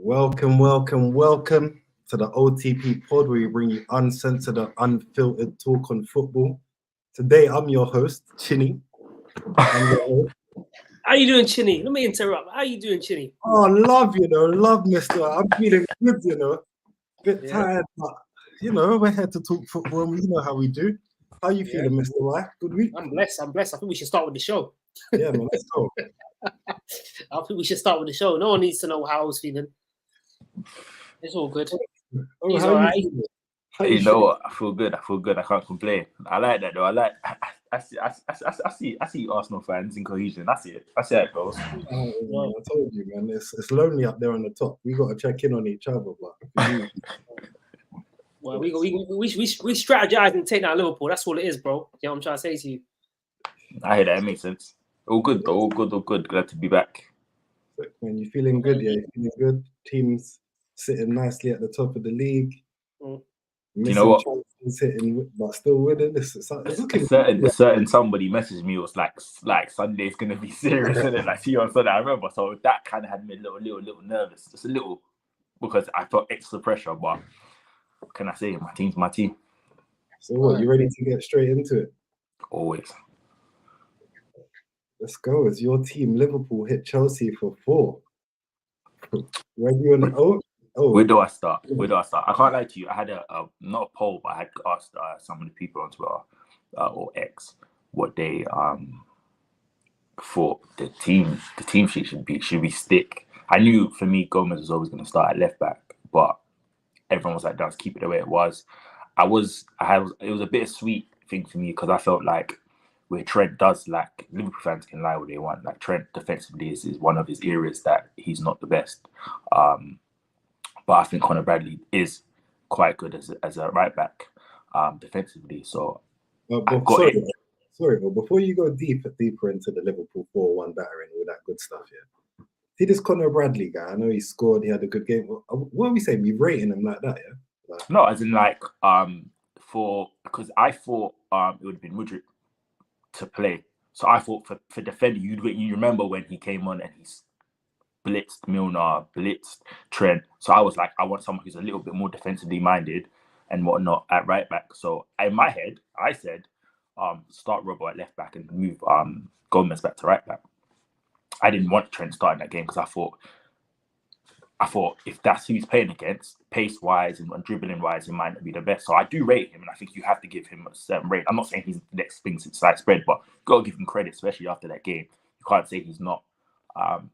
Welcome to the OTP pod where we bring you uncensored and unfiltered talk on football. Today, I'm your host, Chinny. How you doing, Chinny? Let me interrupt. How you doing, Chinny? Oh, love, mister. I'm feeling good, Bit tired, but, we're here to talk football and you know how we do. How you feeling, Mr. Y? Good week? I'm blessed. I think we should start with the show. Yeah, man, let's go. I think we should start with the show. No one needs to know how I was feeling. It's all good. Oh, He's how all you right. feeling? You know what? I feel good. I can't complain. I like that though. I see Arsenal fans in cohesion. I see it. I see how it goes. Oh, I told you, man. It's lonely up there on the top. We got to check in on each other, but Well, we strategize and take down Liverpool. That's all it is, bro. You know what I'm trying to say to you. I hear that. It makes sense. All good though. All good. Glad to be back. Man, you feeling good? Yeah, you feeling good? Teams sitting nicely at the top of the league. You know what? Hitting, but still winning. It's looking a certain somebody messaged me. It was like Sunday's gonna be serious, isn't it? Like see you on Sunday. I remember, so that kind of had me a little nervous, just a little, because I felt extra pressure. But what can I say? My team's my team. So what? You ready to get straight into it? Always. Let's go. It's your team. Liverpool hit Chelsea for 4. Where do you want to? Where do I start? I can't lie to you. I had not a poll, but I had asked some of the people on Twitter or X what they thought the team sheet should be stick. I knew for me Gomez was always going to start at left back, but everyone was like, "Let's keep it the way it was." It was a bittersweet thing for me because I felt like where Trent does, like, Liverpool fans can lie what they want. Like, Trent defensively is one of his areas that he's not the best. But I think Conor Bradley is quite good as a right back defensively. So before you go deeper into the Liverpool 4-1 battering, all that good stuff, yeah. See this Conor Bradley guy. I know he scored. He had a good game. What are we saying? We rating him like that, yeah? No, as in like because I thought it would have been Mudryk to play. So I thought for defending, you remember when he came on and he's blitzed Milner, blitzed Trent. So I was like, I want someone who's a little bit more defensively minded and whatnot at right back. So in my head, I said, start Robbo at left back and move Gomez back to right back. I didn't want Trent starting that game because I thought if that's who he's playing against, pace-wise and dribbling-wise, he might not be the best. So I do rate him, and I think you have to give him a certain rate. I'm not saying he's the next thing since side spread, but you've got to give him credit, especially after that game. You can't say he's not.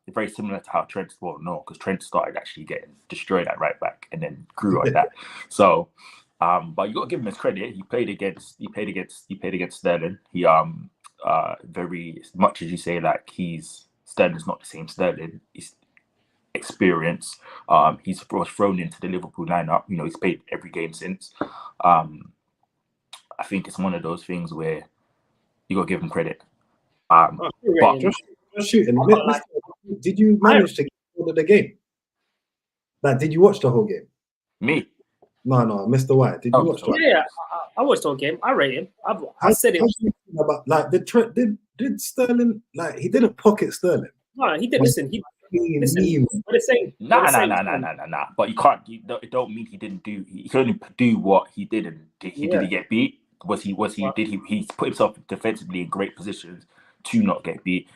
Very similar to how Trent, because Trent started actually getting destroyed at right back and then grew like that. So, but you got to give him his credit. He played against Sterling. He very much as you say, like Sterling's not the same Sterling. He's experience. He's thrown into the Liverpool lineup. He's played every game since. I think it's one of those things where you got to give him credit. But shooting. Did you manage to get hold of the game? Like, did you watch the whole game? Me? No, Mr. White. Did you watch the whole game? Yeah, I watched the whole game. I rate him. I said it. About, like, did Sterling, like, he didn't pocket Sterling? No, he did. Listen, what it's saying. Nah. But you can't. It don't mean he didn't do. He could only do what he did, and did he get beat? Did he put himself defensively in great positions to not get beat?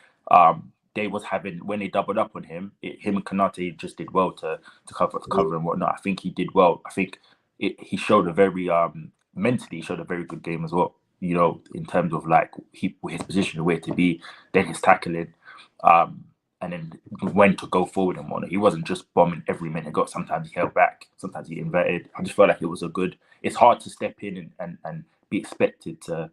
They was having, when they doubled up on him, him and Kanate just did well to cover and whatnot. I think he did well. I think he showed a very mentally showed a very good game as well. In terms of like his position, where to be, then his tackling, and then when to go forward and whatnot. He wasn't just bombing every minute he got. Sometimes he held back, sometimes he inverted. I just felt like it was a good. It's hard to step in and be expected to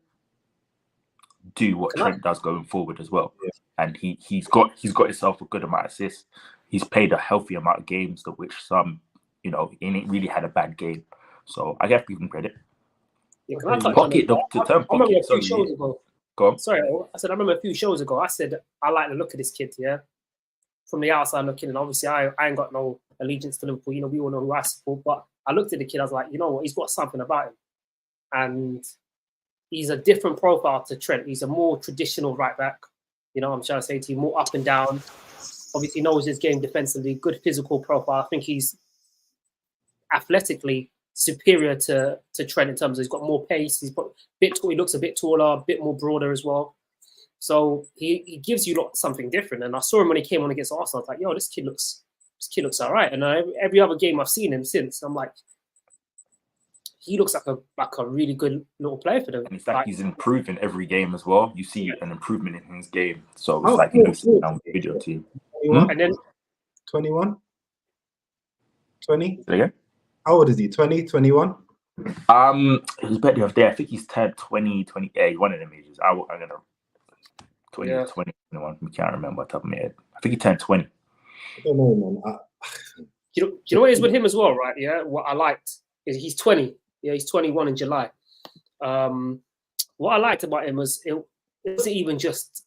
do what Trent does going forward as well. Yeah. And he's got himself a good amount of assists. He's played a healthy amount of games, of which some, he ain't really had a bad game. So I have to give him credit. Yeah, can I touch pocket, on the term I remember pocket. a few shows ago. Go on. Sorry, I said I remember a few shows ago. I said I like the look of this kid. Yeah, from the outside looking, and obviously I ain't got no allegiance to Liverpool. We all know who I support. But I looked at the kid. I was like, you know what? He's got something about him, and he's a different profile to Trent. He's a more traditional right back. I'm trying to say to you, more up and down. obviously knows his game defensively, good physical profile. I think he's athletically superior to Trent in terms of he's got more pace. He's got a bit he looks a bit taller, a bit more broader as well. So he gives you something different. And I saw him when he came on against Arsenal. I was like, yo, this kid looks all right. And every other game I've seen him since, I'm like, he looks like a really good little player for them. And it's like he's improving every game as well. You see an improvement in his game. So it's like, you know, sitting down with the video team. And then 21? 20? Again? How old is he? 20, 21? His birthday the other day. I think he's turned 20, 20. Yeah, he's one of them ages. I'm gonna 20, 20, 21. We can't remember off the top of my head. I think he turned 20. I don't know, man. You know what is with him as well, right? Yeah, what I liked is he's 20. Yeah, he's 21 in July. What I liked about him was it wasn't even just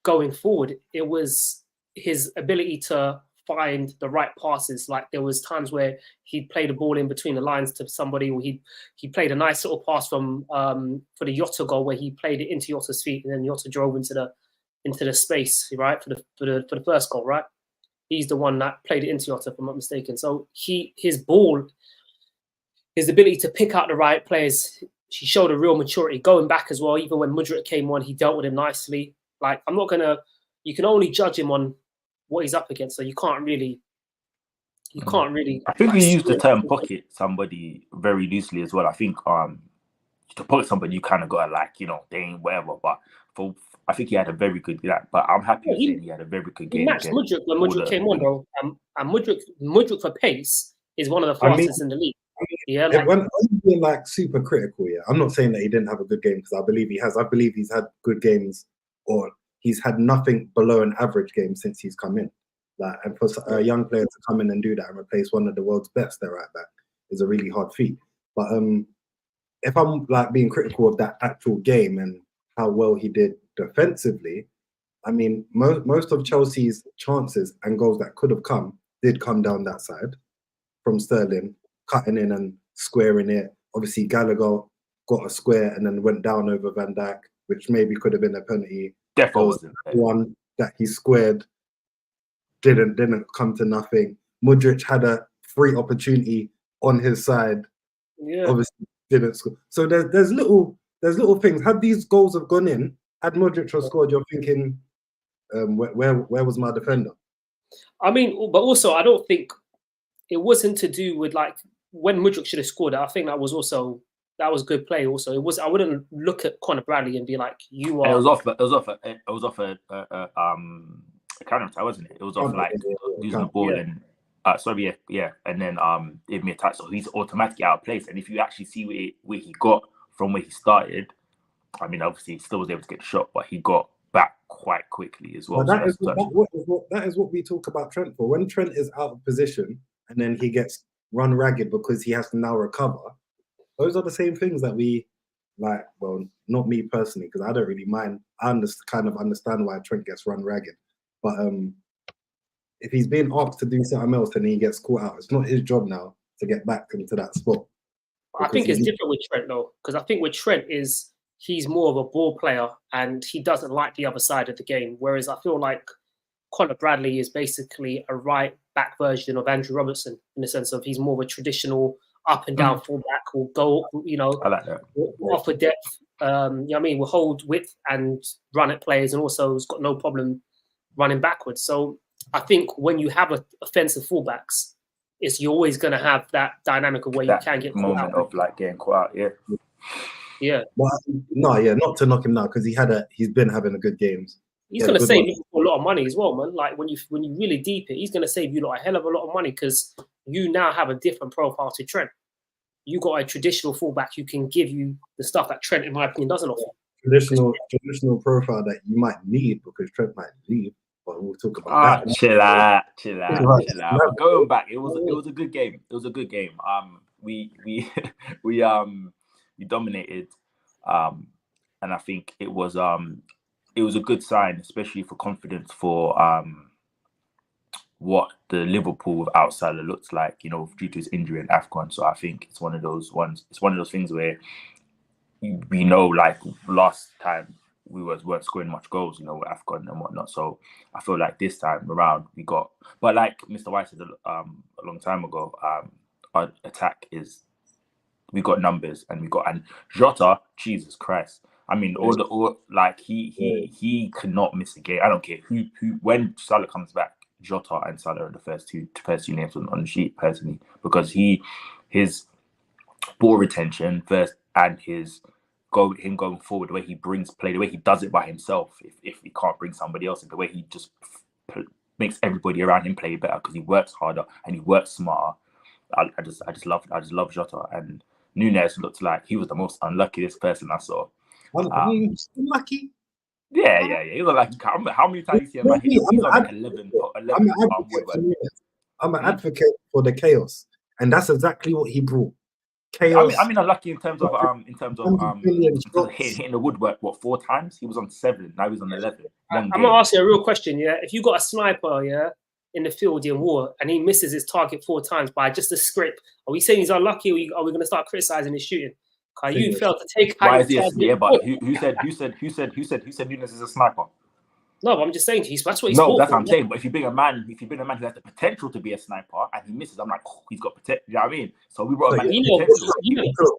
going forward. It was his ability to find the right passes. Like there was times where he'd play the ball in between the lines to somebody, or he played a nice little pass from for the Jota goal where he played it into Jota's feet, and then Jota drove into the space, right, for the first goal, right? He's the one that played it into Jota, if I'm not mistaken. So his ability to pick out the right players, he showed a real maturity going back as well. Even when Mudryk came on, he dealt with him nicely. Like you can only judge him on what he's up against, so you can't really. I think we used the term pocket somebody very loosely as well. I think to pocket somebody, you kind of got to they ain't whatever. But I think he had a very good game. But I'm happy saying he had a very good game. He matched Mudryk when Mudryk came on, though. And Mudryk for pace is one of the fastest in the league. Yeah, when I'm being super critical, I'm not saying that he didn't have a good game, because I believe he has. I believe he's had good games, or he's had nothing below an average game since he's come in. And for a young player to come in and do that and replace one of the world's best at right back is a really hard feat. But if I'm being critical of that actual game and how well he did defensively, I mean, most of Chelsea's chances and goals that could have did come down that side from Sterling, cutting in and squaring it. Obviously, Gallagher got a square and then went down over Van Dijk, which maybe could have been a penalty. Definitely one that he squared didn't come to nothing. Mudryk had a free opportunity on his side. Yeah, obviously didn't score. So there's little things. Had these goals have gone in, had Mudryk have scored, you're thinking, where was my defender? I mean, but also I don't think it wasn't to do with when Mudryk should have scored. I think that was good play. Also, it was. I wouldn't look at Conor Bradley and be like, "You are." And it was off a counter attack, wasn't it? It was off using the ball and and then gave me a touch, so he's automatically out of place. And if you actually see where he got from where he started, I mean, obviously he still was able to get the shot, but he got back quite quickly as well. That is what we talk about Trent for. When Trent is out of position and then he gets run ragged because he has to now recover, those are the same things that we like. Well, not me personally, because I don't really mind. I kind of understand why Trent gets run ragged, but if he's being asked to do something else and he gets caught out, it's not his job now to get back into that spot. I think it's different with Trent though, because I think with Trent he's more of a ball player and he doesn't like the other side of the game. Whereas I feel like Conor Bradley is basically a right back version of Andrew Robertson in the sense of he's more of a traditional up and down fullback who'll go, I like that. Offer depth. Will hold width and run at players, and also has got no problem running backwards. So I think when you have offensive fullbacks, you're always going to have that dynamic of where you can get caught out. Of getting caught out, yeah. Well, not to knock him now, because he's been having a good games. He's going to save you a lot of money as well, man. Like when you really deep it, he's going to save you a hell of a lot of money because you now have a different profile to Trent. You got a traditional fullback who can give you the stuff that Trent, in my opinion, doesn't offer. Traditional profile that you might need because Trent might leave. But we'll talk about that. Chill out. But going back, it was a good game. It was a good game. We dominated, and I think it was a good sign, especially for confidence for what the Liverpool outsider looks like, due to his injury in AFCON. So I think it's one of those ones. It's one of those things where we know, like last time we weren't scoring much goals, with AFCON and whatnot. So I feel like this time around we got, but like Mr. White said a long time ago, our attack is, we got numbers and Jota, Jesus Christ. I mean, he cannot miss a game. I don't care who when Salah comes back, Jota and Salah are the first two names on the sheet personally, because his ball retention first and him going forward, the way he brings play, the way he does it by himself. If he can't bring somebody else, and the way he just makes everybody around him play better because he works harder and he works smarter. I just love Jota, and Nunes looked like he was the most unluckiest person I saw. Unlucky? Yeah. He was like, how many times you see him? He's on like 11. I'm an advocate for the chaos, and that's exactly what he brought. Chaos. I mean, unlucky in terms of hitting the woodwork. What, 4 times? He was on 7. Now he's on 11. I'm gonna ask you a real question. Yeah, if you got a sniper, in the field in war, and he misses his target 4 times by just a script, are we saying he's unlucky, or are we going to start criticizing his shooting? You failed to take. Why is this? Yeah, but who said Nunes is a sniper? No, but I'm just saying to you, that's what he's. No, that's what I'm saying. But if you bring a man who has the potential to be a sniper and he misses, I'm like, he's got potential. You know what I mean? So we brought a man with potential.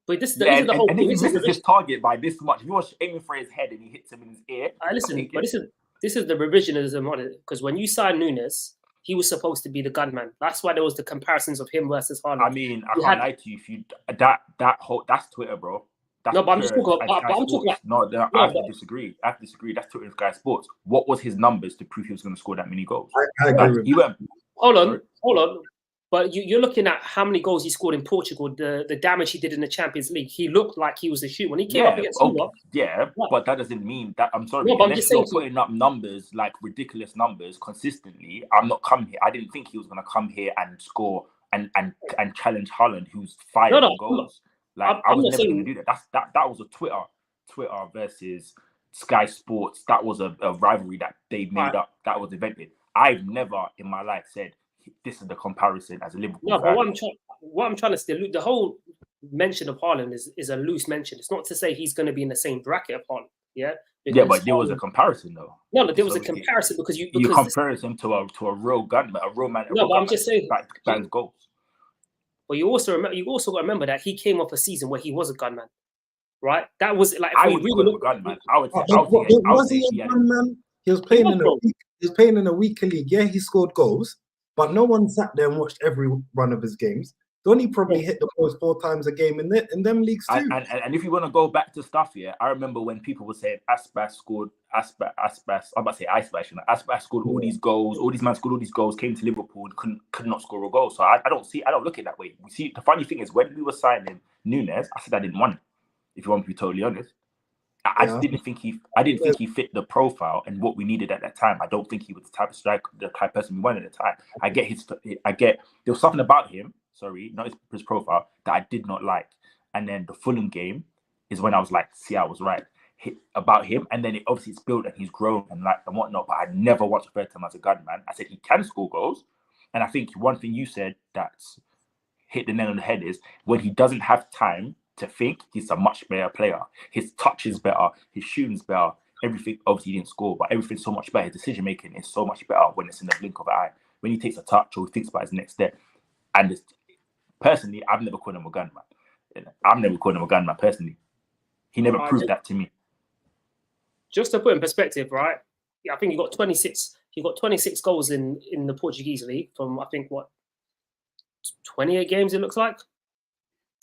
But this is the whole thing. And if he misses his target by this much, if you was aiming for his head and he hits him in his ear. Listen, but this is the revisionism on it, because when you signed Nunes, he was supposed to be the gunman. That's why there was the comparisons of him versus Haaland. I mean, I can't lie to you. If you that's Twitter, bro. That's but I'm just talking about. No, I have to disagree. That's Twitter and Sky Sports. What was his numbers to prove he was going to score that many goals? I agree with Hold on. But you're looking at how many goals he scored in Portugal, the damage he did in the Champions League. He looked like he was a shoot when he came up against Liverpool. Yeah, but that doesn't mean that. I'm sorry. I'm just saying, putting up numbers, like ridiculous numbers consistently. I'm not coming here. I didn't think he was going to come here and score and challenge Haaland, who's 5 goals. Like, I was never going to do that. That was a Twitter versus Sky Sports. That was a rivalry that they made up. That was invented. I've never in my life said this is the comparison as a Liverpool fan. But what I'm trying to say, the whole mention of Haaland is a loose mention. It's not to say he's going to be in the same bracket of Haaland. Yeah. But there was a comparison though. No, there was a comparison because you compare him to a real gunman, a real man. No, but I'm just saying bangs goals. But you also got to remember that he came off a season where he was a gunman, right? That was like I would really look a gunman. Was he a gunman? He was playing in a weaker league. Yeah, he scored goals, but no one sat there and watched every one of his games. Donny probably hit the post 4 times a game in them leagues too. And if you want to go back to stuff, I remember when people were saying Aspas scored. Aspas scored all these goals. All these men scored all these goals. Came to Liverpool and could not score a goal. So I don't look at it that way. You see, the funny thing is when we were signing Nunes, I said I didn't want him. If you want me to be totally honest, I just didn't think he fit the profile and what we needed at that time. I don't think he was the type of striker, the type of person we wanted at the time. I get there was something about him. Sorry, not his profile that I did not like. And then the Fulham game is when I was like, see, I was right about him. And then it's built and he's grown and whatnot. But I never once referred to him as a gunman. I said he can score goals. And I think one thing you said that's hit the nail on the head is when he doesn't have time to think, he's a much better player. His touch is better. His shooting's better. Everything, obviously he didn't score, but everything's so much better. His decision making is so much better when it's in the blink of an eye. When he takes a touch or he thinks about his next step. And personally, I've never called him a gunman. I've never called him a gunman personally. He never proved that to me. Just to put in perspective, right? Yeah, I think he got 26. He got 26 goals in the Portuguese league from I think 28 games. It looks like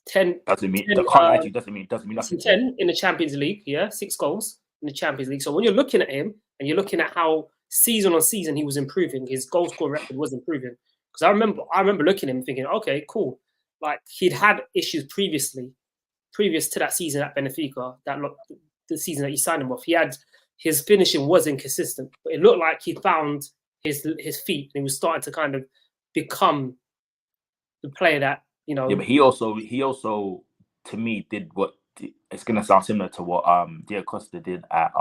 10. Doesn't mean nothing. 10 in the Champions League. Yeah, 6 goals in the Champions League. So when you're looking at him and you're looking at how season on season he was improving, his goal scoring record was improving. Because I remember looking at him thinking, okay, cool. Like he'd had issues previous to that season at Benfica, the season that he signed him off. His finishing was inconsistent, but it looked like he found his feet and he was starting to kind of become the player that, Yeah, but he also to me did what it's gonna sound similar to what Diego Costa did at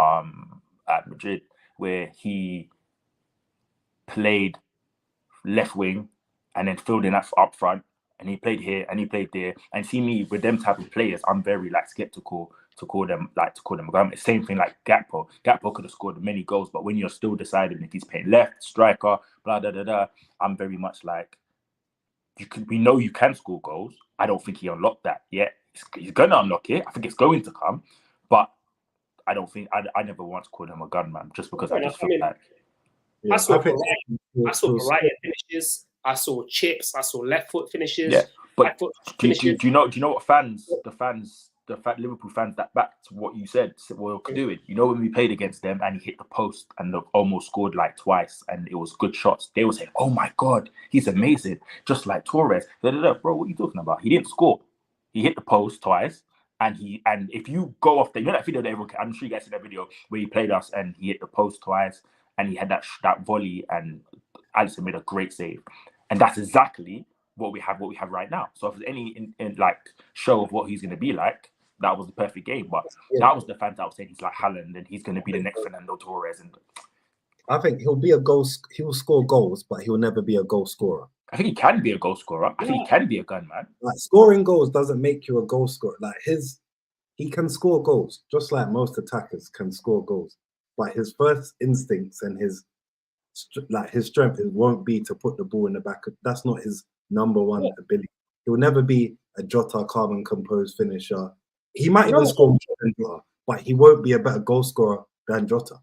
Madrid, where he played left wing and then filled in up front, and he played here and he played there. And see me with them type of players, I'm very skeptical to call them a gunman. Same thing like Gakpo. Gakpo could have scored many goals, but when you're still deciding if he's playing left, striker, blah blah blah blah, I'm very much like, we know you can score goals. I don't think he unlocked that yet. He's gonna unlock it. I think it's going to come, but I don't think I never once called him a gunman just because I just feel like. Yeah, I saw variety of finishes. I saw chips. I saw left foot finishes. Yeah, but do you know what the Liverpool fans that backed what you said were doing? You know, when we played against them and he hit the post and almost scored like twice and it was good shots, they were saying, "Oh my God, he's amazing, just like Torres." Bro, what are you talking about? He didn't score. He hit the post twice. And if you go off that video that everyone, I'm sure you guys see that video where he played us and he hit the post twice and he had that volley and Alisson made a great save. And that's exactly what we have right now. So if there's any in like show of what he's going to be like, that was the perfect game. But that was the fans that were saying he's like Haaland and he's going to be the next Fernando Torres. And I think he'll score goals, but he'll never be a goal scorer. I think he can be a goal scorer. I think he can be a gunman. Like, scoring goals doesn't make you a goal scorer. Like, he can score goals, just like most attackers can score goals. But his first instincts and his strength won't be to put the ball in the back. That's not his number one ability. He'll never be a Jota, calm and composed finisher. He might even score more than Jota, but he won't be a better goal scorer than Jota.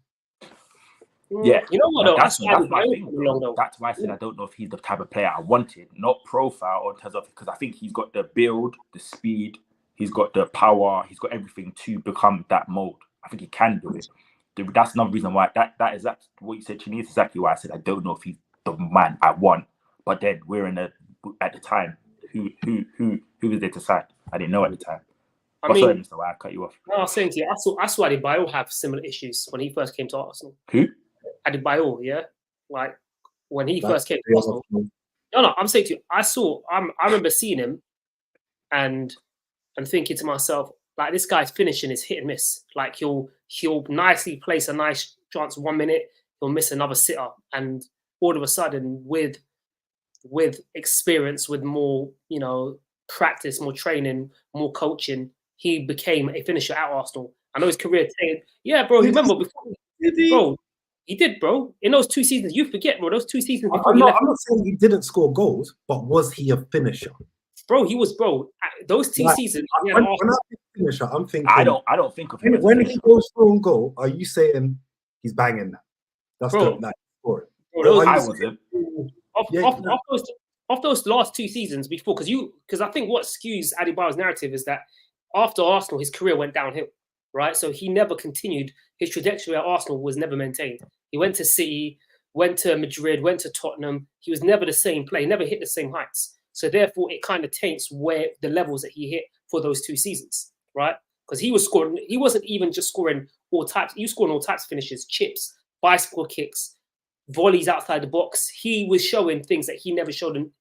Yeah, you know what? Though, that's my thing. That's why I said I don't know if he's the type of player I wanted, not profile or in terms of, because I think he's got the build, the speed, he's got the power, he's got everything to become that mold. I think he can do it. That's another reason why that is what you said, Chinese, exactly why I said I don't know if he's the man I want. But then we're at the time, who was there to sign? I didn't know at the time. Sorry, Mr. Why I cut you off. No, I was saying to you, I saw Adebayo have similar issues when he first came to Arsenal. Who? Adebayo, yeah, like when he first came to Arsenal. No, I'm saying to you, I remember seeing him and thinking to myself, like, this guy's finishing is hit and miss. Like, he'll nicely place a nice chance 1 minute, he'll miss another sitter, and all of a sudden, with experience, with more practice, more training, more coaching, he became a finisher at Arsenal. I know his career taken. Yeah, bro. Remember before, bro. He did, bro. In those 2 seasons, you forget, bro. Those 2 seasons before I'm not saying he didn't score goals, but was he a finisher? Bro, he was, bro. Those 2 seasons. When I think finisher, I'm thinking. I don't think of him. When he goes through on goal, are you saying he's banging that? That's the scoring. Off those last 2 seasons before, because I think what skews Adebayo's narrative is that after Arsenal, his career went downhill, right? So he never continued. His trajectory at Arsenal was never maintained. He went to City, went to Madrid, went to Tottenham. He was never the same player, never hit the same heights. So therefore, it kind of taints where the levels that he hit for those 2 seasons, right? Because he was scoring, he wasn't even just scoring all types. He was scoring all types of finishes, chips, bicycle kicks, volleys outside the box. He was showing things that he never showed in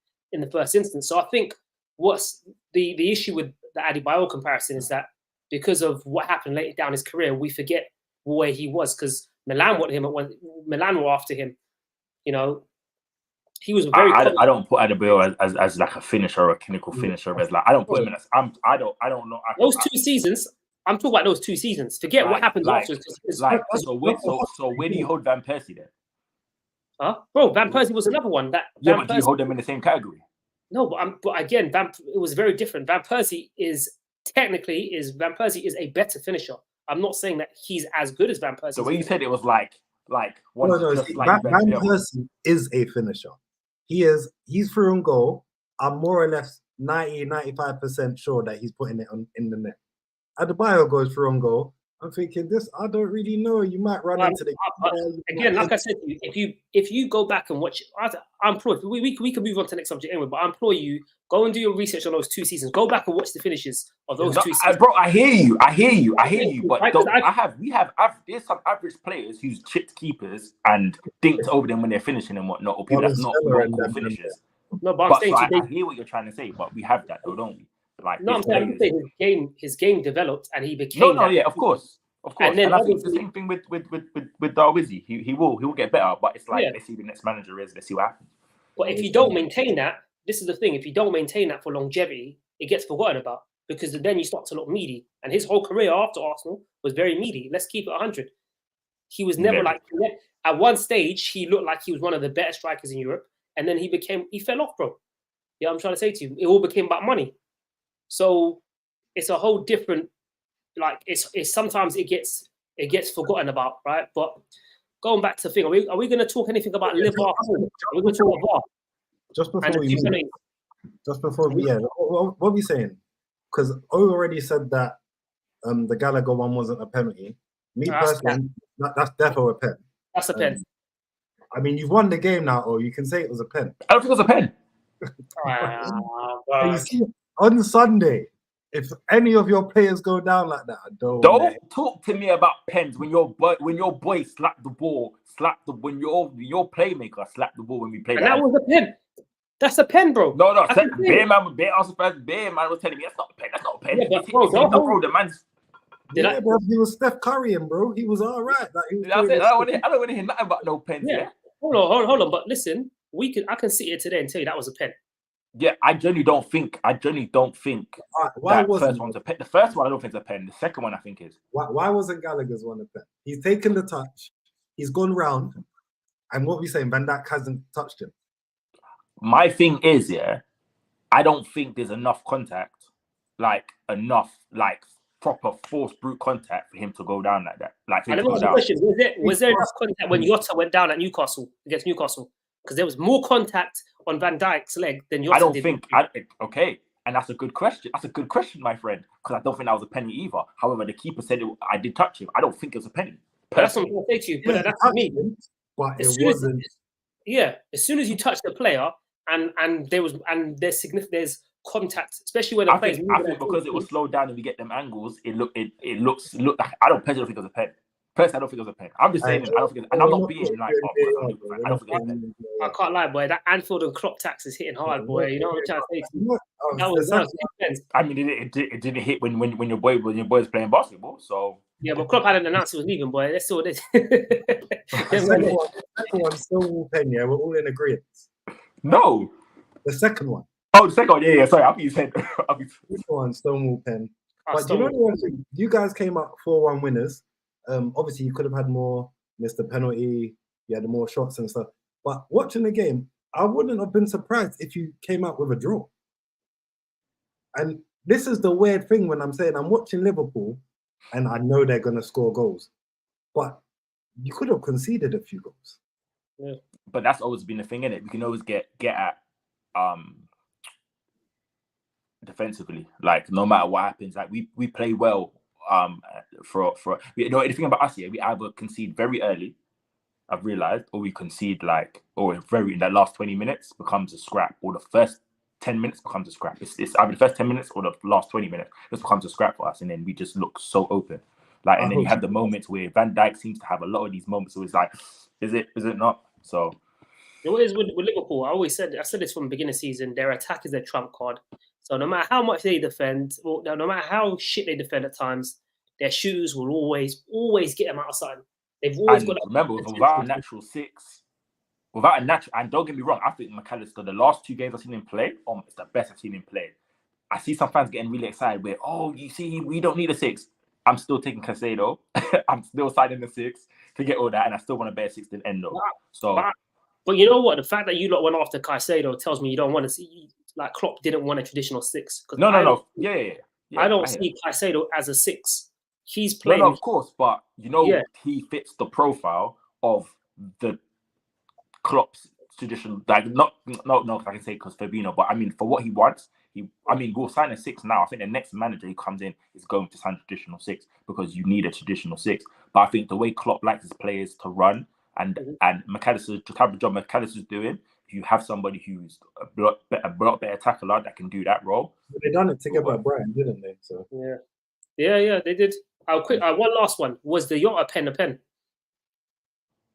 the first instance. So I think what's the issue with the Adebayo comparison is that because of what happened later down his career, we forget where he was, because Milan wanted him Milan were after him. He was very. I don't put Adebayo as like a finisher or a clinical finisher. As like, I don't put him in as. I don't know. Those 2 seasons. I'm talking about those 2 seasons. Forget what happened after. So where do you hold Van Persie then? Huh? Bro, Van Persie was another one. But do you hold them in the same category? No, but again, it was very different. Van Persie is a better finisher. I'm not saying that he's as good as Van Persie. So when you said it was like Van Persie is a finisher. He's through on goal. I'm more or less 95% sure that he's putting it in the net. Adebayo goes through on goal. I'm thinking this. I don't really know. You might run into the again. Like I said, if you go back and watch, I implore you. We can move on to the next subject anyway. But I implore you, go and do your research on those 2 seasons. Go back and watch the finishes of those 2 seasons. Bro, I hear you. But there's some average players who's chipped keepers and dinked over them when they're finishing and whatnot, or people that's not cool finishers. No, but I'm saying I hear what you're trying to say, but we have that though, don't we? Like, no, I'm saying his game developed and he became. Yeah, of course. And I think it's the same thing with Darwizi. He will get better, but it's like, let's see who the next manager is. Let's see what happens. But if you don't maintain that, this is the thing. If you don't maintain that for longevity, it gets forgotten about. because then you start to look meaty. And his whole career after Arsenal was very meaty. Let's keep it 100. He was never like, at one stage, he looked like he was one of the better strikers in Europe. And then he fell off, bro. Yeah, I'm trying to say to you, it all became about money. So it's a whole different, like, it's sometimes it gets forgotten about, right? But going back to the thing, are we going to talk anything about Liverpool? Are we going to talk about just before we what are we saying? Because O already said that the Gallagher one wasn't a penalty. Me personally, that's definitely a pen. That's a pen. I mean, you've won the game now, or you can say it was a pen. I don't think it was a pen. You see, on Sunday, if any of your players go down like that, don't talk to me about pens when your boy slapped the ball, when your playmaker slapped the ball when we played. And that was a pen. That's a pen, bro. No, Bear man was telling me that's not a pen. That's not a pen. Yeah, bro, the man's. Bro, he was Steph Currying, bro. He was all right. Like, I don't want to hear nothing about no pens. Yeah. Hold on. But listen, I can sit here today and tell you that was a pen. Yeah, I genuinely don't think. Why was the first one's a pen? The first one I don't think is a pen. The second one I think is. Why wasn't Gallagher's one a pen? He's taken the touch. He's gone round, and what we saying, Van Dijk hasn't touched him. My thing is, I don't think there's enough contact, proper force brute contact for him to go down like that. Was there enough contact when Jota went down at Newcastle against Newcastle? Because there was more contact on Van Dijk's leg than Jota did. I don't think. Okay, and that's a good question. That's a good question, my friend. Because I don't think that was a penny either. However, the keeper said I did touch him. I don't think it was a penny. That's what I'm going to say to you. But that's me. But it wasn't. As soon as you touch the player, and there's contact, especially when the players. I think because it was slowed down and we get them angles, it looks like I don't think it was a pen. Personally, I don't think it was a pen. I'm just saying, I don't think, and I'm not being like, I don't think it was a pen. I can't lie, boy. That Anfield and Klopp tax is hitting hard, boy. You know what I'm trying to say? That was I mean, it didn't hit when your boy's playing basketball. So yeah, but Klopp hadn't announced he was leaving, boy. That's all this. Second one, still pen. Yeah, we're all in agreement. No, the second one. Oh, the second one. Yeah. Sorry, I'll be saying. This one, Stonewall pen. But you know what? You guys came up 4-1 winners. Obviously, you could have had more, missed the penalty. You had more shots and stuff. But watching the game, I wouldn't have been surprised if you came out with a draw. And this is the weird thing when I'm saying I'm watching Liverpool, and I know they're going to score goals, but you could have conceded a few goals. Yeah. But that's always been the thing, innit? We can always get at defensively. Like no matter what happens, like we play well. For you know, the thing about us here, we either concede very early, I've realized, or we concede in that last 20 minutes becomes a scrap, or the first 10 minutes becomes a scrap. It's either the first 10 minutes or the last 20 minutes. This becomes a scrap for us, and then we just look so open. Like, and then you have the moments where Van Dijk seems to have a lot of these moments. So it's like, is it not? So it is with Liverpool. I said this from the beginning of the season. Their attack is their trump card. So no matter how much they defend, or no matter how shit they defend at times, their shooters will always get them outside. They've always got. Remember, without a natural six, and don't get me wrong, I think McAllister, the last 2 games I've seen him play, it's the best I've seen him play. I see some fans getting really excited where, you see, we don't need a 6. I'm still taking Caicedo. I'm still signing the 6 to get all that, and I still want a better 6 than Endo. But you know what? The fact that you lot went after Caicedo tells me you don't want to see. Like Klopp didn't want a traditional 6. No. Yeah. I don't see Caicedo as a 6. He's playing. No, of course, but he fits the profile of the Klopp's tradition. Like not I can say because Fabinho, but I mean for what he wants, we'll sign a 6 now. I think the next manager who comes in is going to sign a traditional 6 because you need a traditional 6. But I think the way Klopp likes his players to run and McAllister, the type of job McAllister's doing. You have somebody who's a lot better tackler that can do that role. But they done it together at Brighton, didn't they? So yeah, they did. One last one. Was the Jota pen a pen?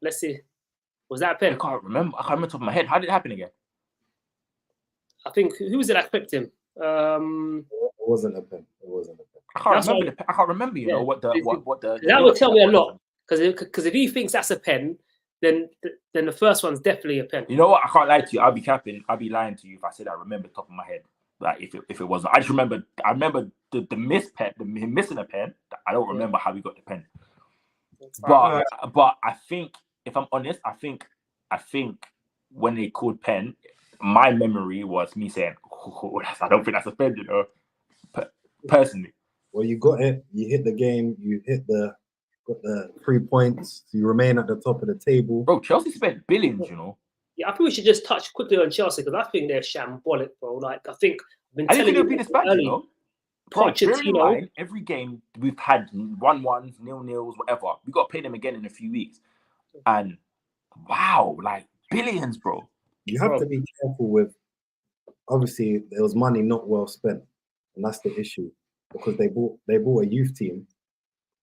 Let's see. Was that a pen? I can't remember top of my head. How did it happen again? I think who was it that clipped him? It wasn't a pen. I can't remember. You know what the that would tell me a lot because if he thinks that's a pen. Then the first one's definitely a pen. You know what? I can't lie to you. I'll be lying to you if I said I remember top of my head. Like if it wasn't, I remember the missed pen, him missing a pen. I don't remember how he got the pen. But I think, if I'm honest, I think when they called pen, my memory was me saying, oh, I don't think that's a pen, you know, personally. Well, you got it. You hit the game. You got the 3 points. You remain at the top of the table. Bro, Chelsea spent billions, you know. Yeah, I think we should just touch quickly on Chelsea because I think they're shambolic, bro. Like, I think I've been I didn't think telling it would be this bad, you know. Bro, bearing in mind, every game we've had 1-1s, 0-0s, whatever. We got to play them again in a few weeks. And wow, like billions, bro. You have to be careful with, obviously, there was money not well spent. And that's the issue. Because they bought a youth team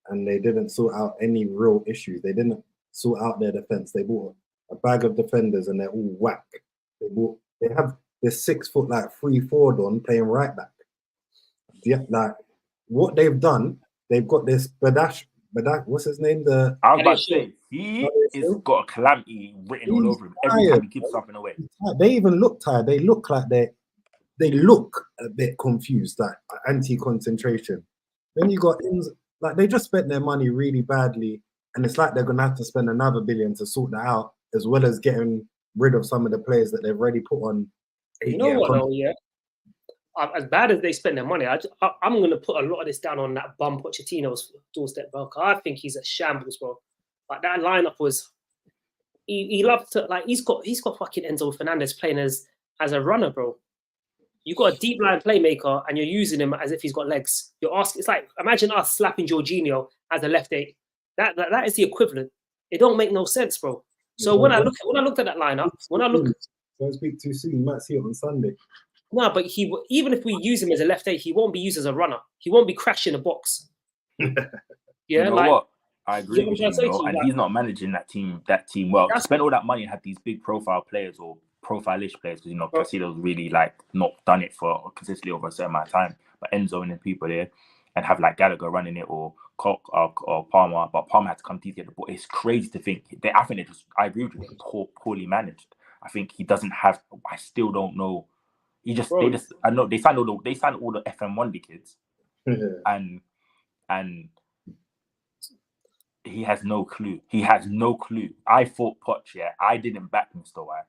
and they didn't sort out any real issues. They didn't sort out their defense. They bought a bag of defenders and they're all whack. They have this 6 foot like 3-4 on playing right back. Yeah, like what they've done, they've got this Badash, what's his name? I was about to say he is got a calamity written all over him every time he gives something away. They even look tired. They look like they look a bit confused, like anti-concentration. Then you got like they just spent their money really badly, and it's like they're gonna have to spend another $1 billion to sort that out, as well as getting rid of some of the players that they've already put on. You know what though, yeah. As bad as they spend their money, I'm going to put a lot of this down on that bum Pochettino's doorstep, bro. I think he's a shambles, bro. Like that lineup was, he loves to like he's got fucking Enzo Fernandez playing as a runner, bro. You got a deep line playmaker and you're using him as if he's got legs. You're asking, it's like imagine us slapping Jorginho as a left eight. That is the equivalent. It don't make no sense, bro. So when I looked at that lineup, don't speak too soon. You might see it on Sunday. No, but even if we use him as a left eight, he won't be used as a runner. He won't be crashing a box. Yeah, you know what? I agree with you, and he's not managing that team well. To spend all that money and have these big profile players or profile-ish players, because you know Casido's really like not done it for consistently over a certain amount of time. But Enzo and the people there, and have like Gallagher running it or Koch or Palmer, but Palmer had to come to get the ball. It's crazy to think. I think I agree with you. Poorly managed. I think he doesn't have. I still don't know. I know they signed all the FM1 kids, and he has no clue. He has no clue. I thought Poch, I didn't back Mr. Y,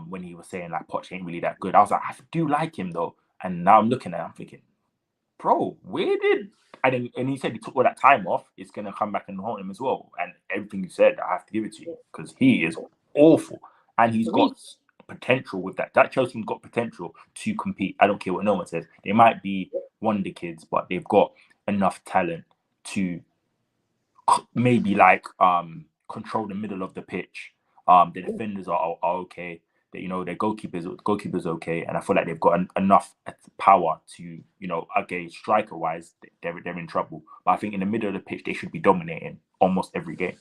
when he was saying like Poch ain't really that good. I was like, I do like him though, and now I'm looking at him, I'm thinking, bro, and he said he took all that time off. It's gonna come back and haunt him as well. And everything you said, I have to give it to you because he is awful, and he's got potential with that. That Chelsea's got potential to compete. I don't care what no one says. They might be wonder kids, but they've got enough talent to maybe like control the middle of the pitch. The defenders are okay. Their goalkeepers okay, and I feel like they've got enough power to, you know, okay, striker wise, they're in trouble. But I think in the middle of the pitch, they should be dominating almost every game.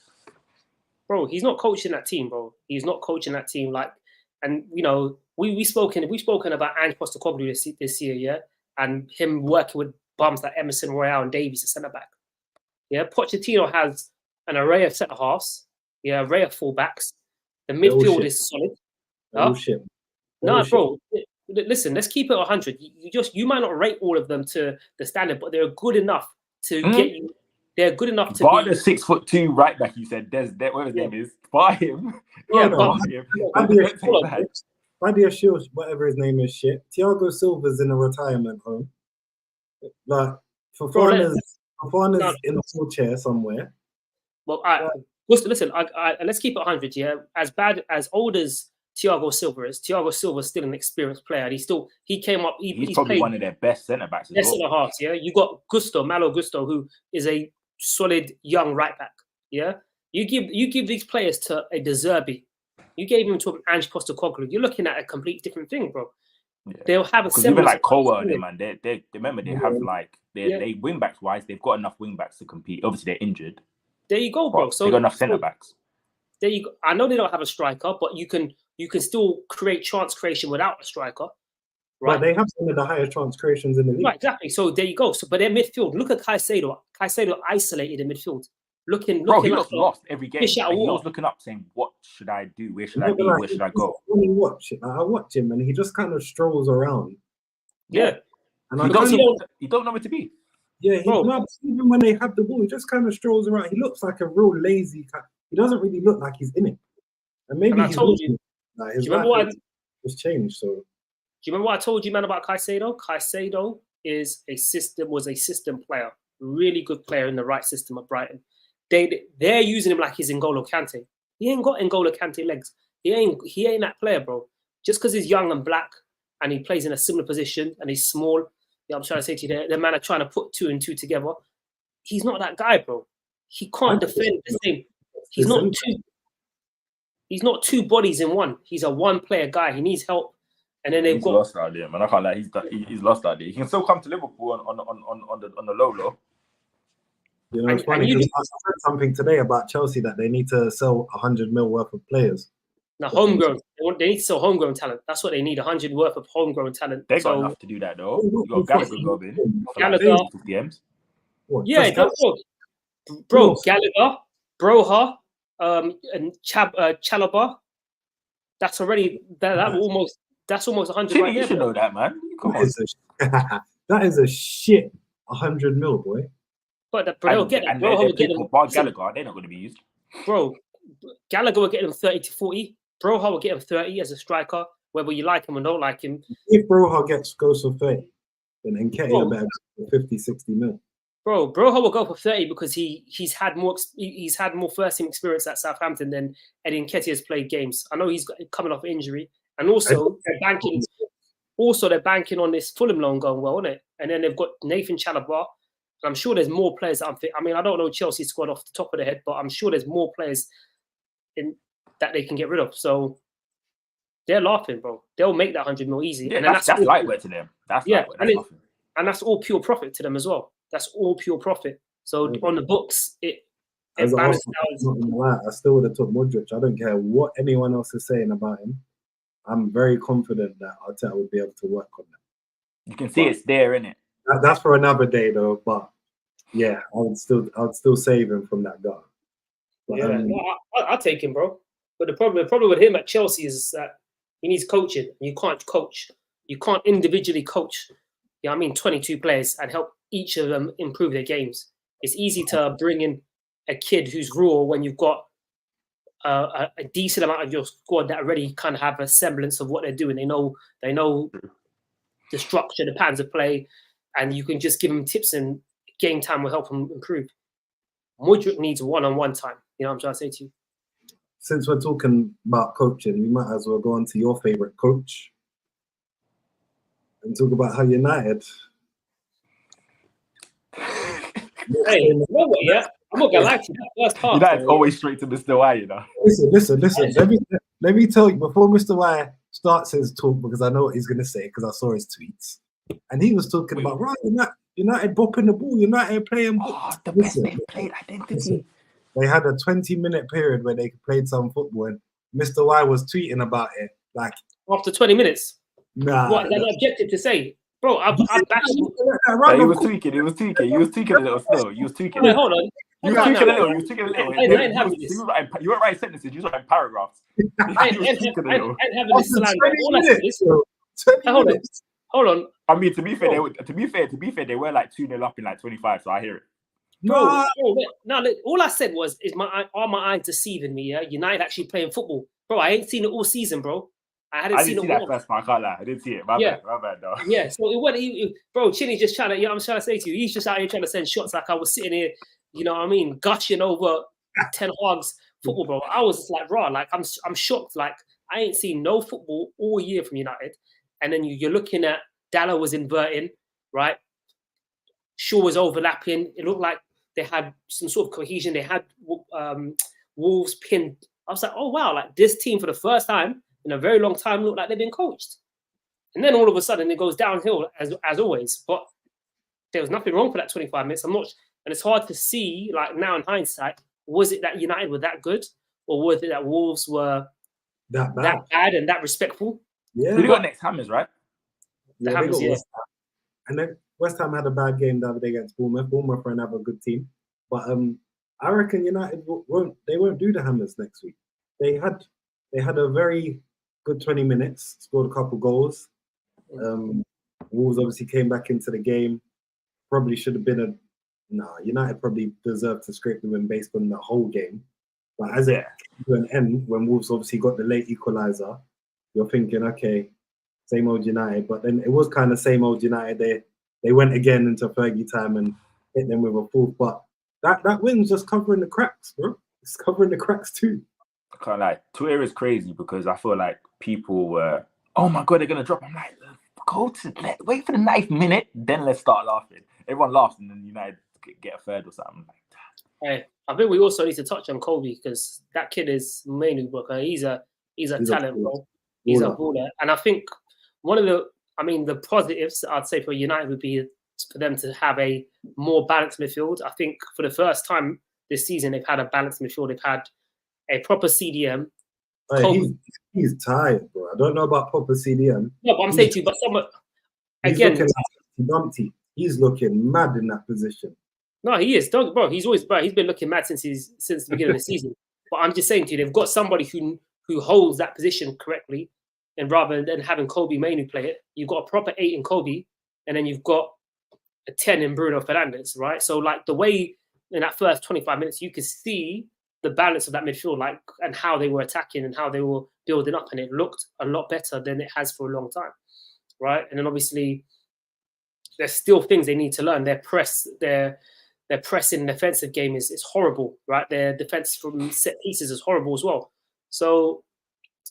Bro, he's not coaching that team, bro. He's not coaching that team like. And you know, we've spoken about Ange Postecoglou this year, yeah, and him working with bums like Emerson Royale and Davies at centre back. Yeah, Pochettino has an array of centre halves, array of fullbacks. The midfield is solid. No, bro. Listen, let's keep it 100. You might not rate all of them to the standard, but they're good enough to get you. They're good enough to buy the 6'2" right back. You said whatever his name is. Buy him. Yeah, Badia Shields, whatever his name is, shit. Thiago Silva's in a retirement home. Like Fofana's in a wheelchair somewhere. Well, listen. Let's keep it 100. Yeah, as bad as old as Thiago Silva is, Thiago Silva's still an experienced player. He came up. He's probably one of their best centre backs. Best centre halves. Yeah, you got Malo Gusto, who is a solid young right back. Yeah, you give these players to a De Zerbi. You gave him to an Ange Postecoglou. You're looking at a complete different thing, bro. Yeah. They'll have a because even like Kowa and them, man. They remember they have like they wing backs wise. They've got enough wing backs to compete. Obviously, they're injured. There you go, bro. So they got enough centre backs. There you go. I know they don't have a striker, but you can still create chance creation without a striker. Right? Well, they have some of the highest chance creations in the league. Right, exactly. So there you go. So, but their midfield. Look at Caicedo. Caicedo isolated in midfield. Looking he looks lost every game. He was looking up, saying, "What should I do? Where should I be? Where should I go?" When you watch it, I watch him, and he just kind of strolls around, Yeah. And You don't know where to be. Yeah, even when they have the ball, he just kind of strolls around. He looks like a real lazy kind. He doesn't really look like he's in it. And maybe I told you. Like his do you remember life has changed. So do you remember what I told you, man, about Caicedo? Caicedo was a system player, really good player in the right system at Brighton. They're using him like he's N'Golo Kante. He ain't got N'Golo Kante legs. He ain't that player, bro. Just because he's young and black and he plays in a similar position and he's small. I'm trying to say to you, the man are trying to put 2 and 2 together. He's not that guy, bro. He can't defend the same. He's not two bodies in one. He's a one-player guy. He needs help. And then they've lost out there, man. I can't lie. He's lost out there. He can still come to Liverpool on the low. You know, it's funny because I heard something today about Chelsea that they need to sell 100 mil worth of players. Now, homegrown. They need to sell homegrown talent. That's what they need, 100 worth of homegrown talent. They got enough to do that, though. You got Gallagher going. Gallagher. games. Yeah, bro. Gallagher, Broha, and Chalobah. That's already that's almost 100 right there. You should know that, man. Come on. That is a shit 100 mil, boy. But they'll get it. Broha will get them. Gallagher, they're not going to be used. Bro, Gallagher will get him 30 to 40. Broha will get him 30 as a striker, whether you like him or don't like him. If Broha goes for 30, then Nketiah better go for 50, 60 mil. Bro, Broha will go for 30 because he's had more first team experience at Southampton than Eddie Nketiah has played games. I know he's coming off injury, and also they're banking on this Fulham loan going well, isn't it? And then they've got Nathan Chalobah. I'm sure there's more players that I mean, I don't know Chelsea's squad off the top of the head, but I'm sure there's more players that they can get rid of. So they're laughing, bro. They'll make that 100 mil easy. Yeah, and that's lightweight to them. That's lightweight. And that's all pure profit to them as well. That's all pure profit. So on the books, it balances out. I still would have took Modric. I don't care what anyone else is saying about him. I'm very confident that Arteta would be able to work on that. You can see it's there, innit? That's for another day, though. But yeah, I would still save him from that guy. But, I'll take him, bro. But the problem with him at Chelsea is that he needs coaching. You can't coach. You can't individually coach. 22 players and help each of them improve their games. It's easy to bring in a kid who's raw when you've got a decent amount of your squad that already kind of have a semblance of what they're doing. They know the structure, the patterns of play, and you can just give them tips and game time will help them improve. Modric needs one-on-one time. You know what I'm trying to say to you? Since we're talking about coaching, we might as well go on to your favourite coach and talk about how United. Hey, I'm not gonna lie to you. First half, United's always straight to Mr. Y, you know. Listen. Let me tell you before Mr. Y starts his talk, because I know what he's gonna say because I saw his tweets, and he was talking about United bopping the ball, United playing. The best they've played identity. They had a 20-minute period where they played some football, and Mr. Y was tweeting about it like after 20 minutes. Nah, what is that objective to say? Bro, I bashed him. He was tweaking. You was tweaking a little still. You was tweaking. Wait, hold on. You was tweaking a little. You weren't writing sentences. You was writing paragraphs. I ain't having this slander. All I said is, hold on. I mean, to be fair, they were like 2-0 up in like 25. So I hear it. Bro, all I said was, are my eyes deceiving me? Yeah, United actually playing football, bro. I ain't seen it all season, bro. I didn't see that first part. I can't lie. I didn't see it. My bad, though. Yeah, so it went. Bro, Chinny's just trying to. I'm trying to say to you, he's just out here trying to send shots. Like I was sitting here, you know what I mean, gushing over Ten Hag's football, bro. I was just like, raw. Like I'm shocked. Like I ain't seen no football all year from United. And then you're looking at Dalla was inverting, right? Shaw was overlapping. It looked like they had some sort of cohesion. They had Wolves pinned. I was like, oh wow, like this team for the first time in a very long time looked like they've been coached. And then all of a sudden it goes downhill as always. But there was nothing wrong for that 25 minutes. And it's hard to see, like now in hindsight, was it that United were that good? Or was it that Wolves were that bad and that respectful? Yeah. We got next Hammers, right? The Hammers, yeah. And then West Ham had a bad game the other day against Bournemouth. Bournemouth are another good team. But I reckon United won't do the Hammers next week. They had a very good 20 minutes, scored a couple goals. Wolves obviously came back into the game. Probably should have been United probably deserved to scrape the win based on the whole game. But as it came to an end, when Wolves obviously got the late equaliser, you're thinking, okay, same old United. But then it was kind of same old United. They went again into Fergie time and hit them with a fourth. But that win's just covering the cracks, bro. It's covering the cracks too. I can't lie. Twitter is crazy because I feel like people were, oh my God, they're going to drop. I'm like, wait for the 9th minute, then let's start laughing. Everyone laughs and then United get a third or something. Hey, I think we also need to touch on Kobe because that kid is Mainu Booker. He's a talent, bro. He's a baller. And I think one of the positives I'd say for United would be for them to have a more balanced midfield. I think for the first time this season, they've had a balanced midfield. They've had a proper CDM. He's tired, bro. I don't know about proper CDM. No, but I'm saying to you, but again, he's looking mad in that position. No, he is, bro. He's been looking mad since the beginning of the season. But I'm just saying to you, they've got somebody who holds that position correctly, and rather than having Kobe Mainu play it, you've got a proper 8 in Kobe, and then you've got a 10 in Bruno Fernandes, right? So like the way in that first 25 minutes, you could see the balance of that midfield, like, and how they were attacking and how they were building up, and it looked a lot better than it has for a long time, right? And then obviously there's still things they need to learn. Their pressing defensive game is horrible, right? Their defense from set pieces is horrible as well. So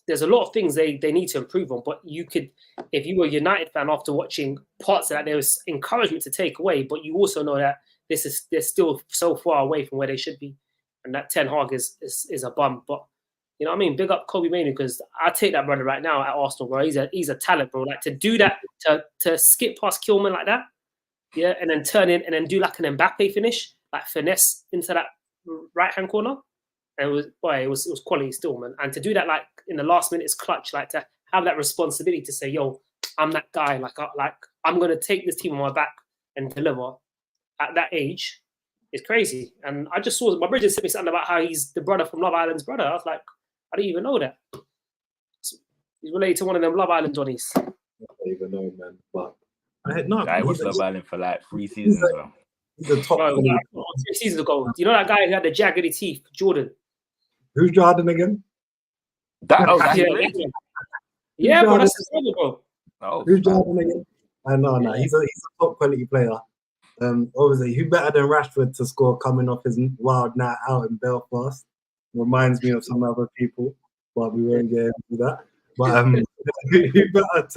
there's a lot of things they need to improve on. But you could, if you were a United fan after watching parts of that, there was encouragement to take away. But you also know that they're still so far away from where they should be, and that Ten Hag is a bum. But you know what I mean? Big up Kobe Mainu, because I take that brother right now at Arsenal, bro. He's a talent, bro. Like to do that, to skip past Kilman like that. Yeah, and then turn in and then do like an Mbappe finish, like finesse into that right-hand corner. And it was quality still, man. And to do that like in the last minute is clutch, like to have that responsibility to say, yo, I'm that guy, like I'm gonna take this team on my back and deliver at that age is crazy. And I just saw my Bridget sent me something about how he's the brother from Love Island's brother. I was like, I didn't even know that. He's related to one of them Love Island Johnnies. I don't even know, man. But I watched Love Island for like 3 seasons ago. He's a top 3 seasons ago. Do you know that guy who had the jaggedy teeth, Jordan? Who's Jordan again? Yeah, bro, that's his brother, bro. Who's Jordan again? No, he's a top quality player. Obviously, who better than Rashford to score coming off his wild night out in Belfast? Reminds me of some other people, but we won't get into that. But who better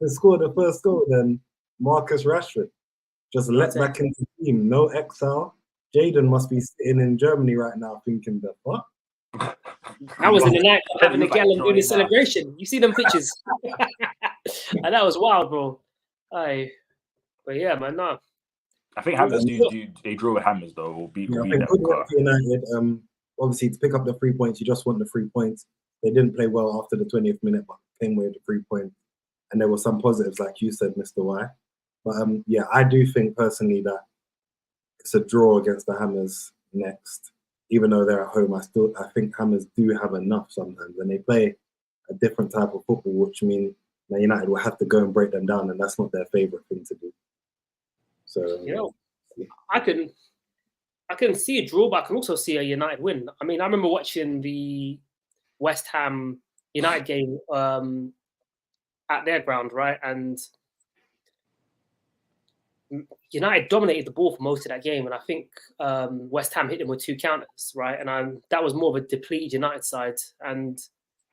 to score the first goal than Marcus Rashford? Just let back into the team, no exile. Jaden must be sitting in Germany right now thinking that what? I was in the night having a gallon doing the celebration. You see them pictures? And that was wild, bro. But yeah, man, no. I think Hammers they draw with Hammers though, or beat them. United, obviously to pick up the 3 points, you just want the 3 points. They didn't play well after the 20th minute, but came away with the 3 points. And there were some positives, like you said, Mr. Y. But yeah, I do think personally that it's a draw against the Hammers next. Even though they're at home, I think Hammers do have enough sometimes, and they play a different type of football, which means Man United will have to go and break them down, and that's not their favourite thing to do. So I can see a draw, but I can also see a United win. I mean, I remember watching the West Ham United game at their ground, right? And United dominated the ball for most of that game, and I think West Ham hit them with 2 counters, right? And that was more of a depleted United side. And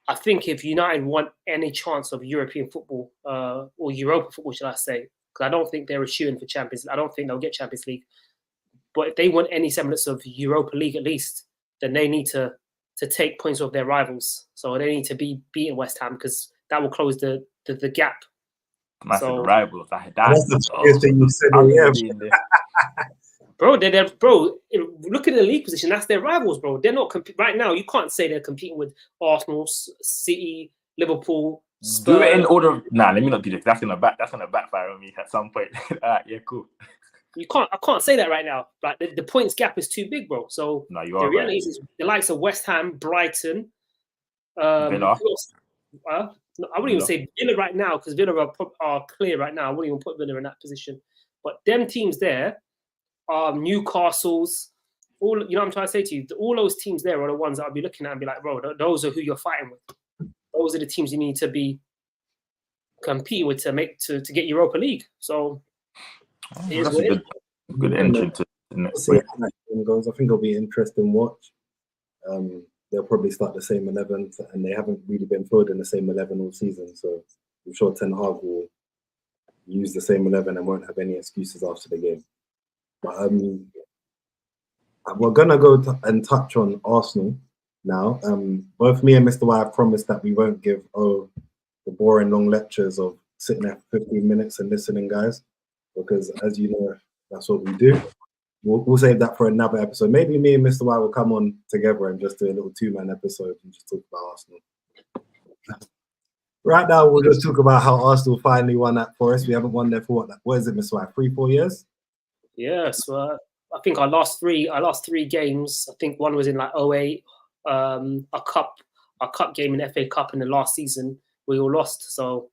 I think if United want any chance of European football or Europa football, should I say, because I don't think they're a shoo-in for Champions. I don't think they'll get Champions League. But if they want any semblance of Europa League at least, then they need to take points off their rivals. So they need to be beating West Ham because that will close the gap. Massive rivals. That's the first thing you said. Bro, bro. Look at the league position. That's their rivals, bro. They're not right now. You can't say they're competing with Arsenal, City, Liverpool. Spurs. Do it in order of. Nah, let me not do this. That's gonna backfire on me at some point. Yeah, cool. I can't say that right now. Like the points gap is too big, bro. So no, you are the reality is the likes of West Ham, Brighton, Villa. No, I wouldn't even say Villa right now because Villa are clear right now. I wouldn't even put Villa in that position. But them teams there, Newcastle's, all you know what I'm trying to say to you, all those teams there are the ones that I'll be looking at and be like, bro, those are who you're fighting with. Those are the teams you need to be competing with to get Europa League. So that's a good entrance. See how that game goes. I think it'll be interesting watch. They'll probably start the same 11, and they haven't really been filled in the same 11 all season. So I'm sure Ten Hag will use the same 11 and won't have any excuses after the game. But we're gonna go and touch on Arsenal now. Both me and Mr. Y have promised that we won't give the boring long lectures of sitting there for 15 minutes and listening, guys, because as you know, that's what we do. We'll save that for another episode. Maybe me and Mr. Y will come on together and just do a little 2-man episode and just talk about Arsenal. Right now, we'll just talk about how Arsenal finally won at Forest. We haven't won there for what is it, Mr. Y? 3-4 years? Yes, I think our last three games. I think one was in like 08, a cup game in FA Cup in the last season. We all lost, so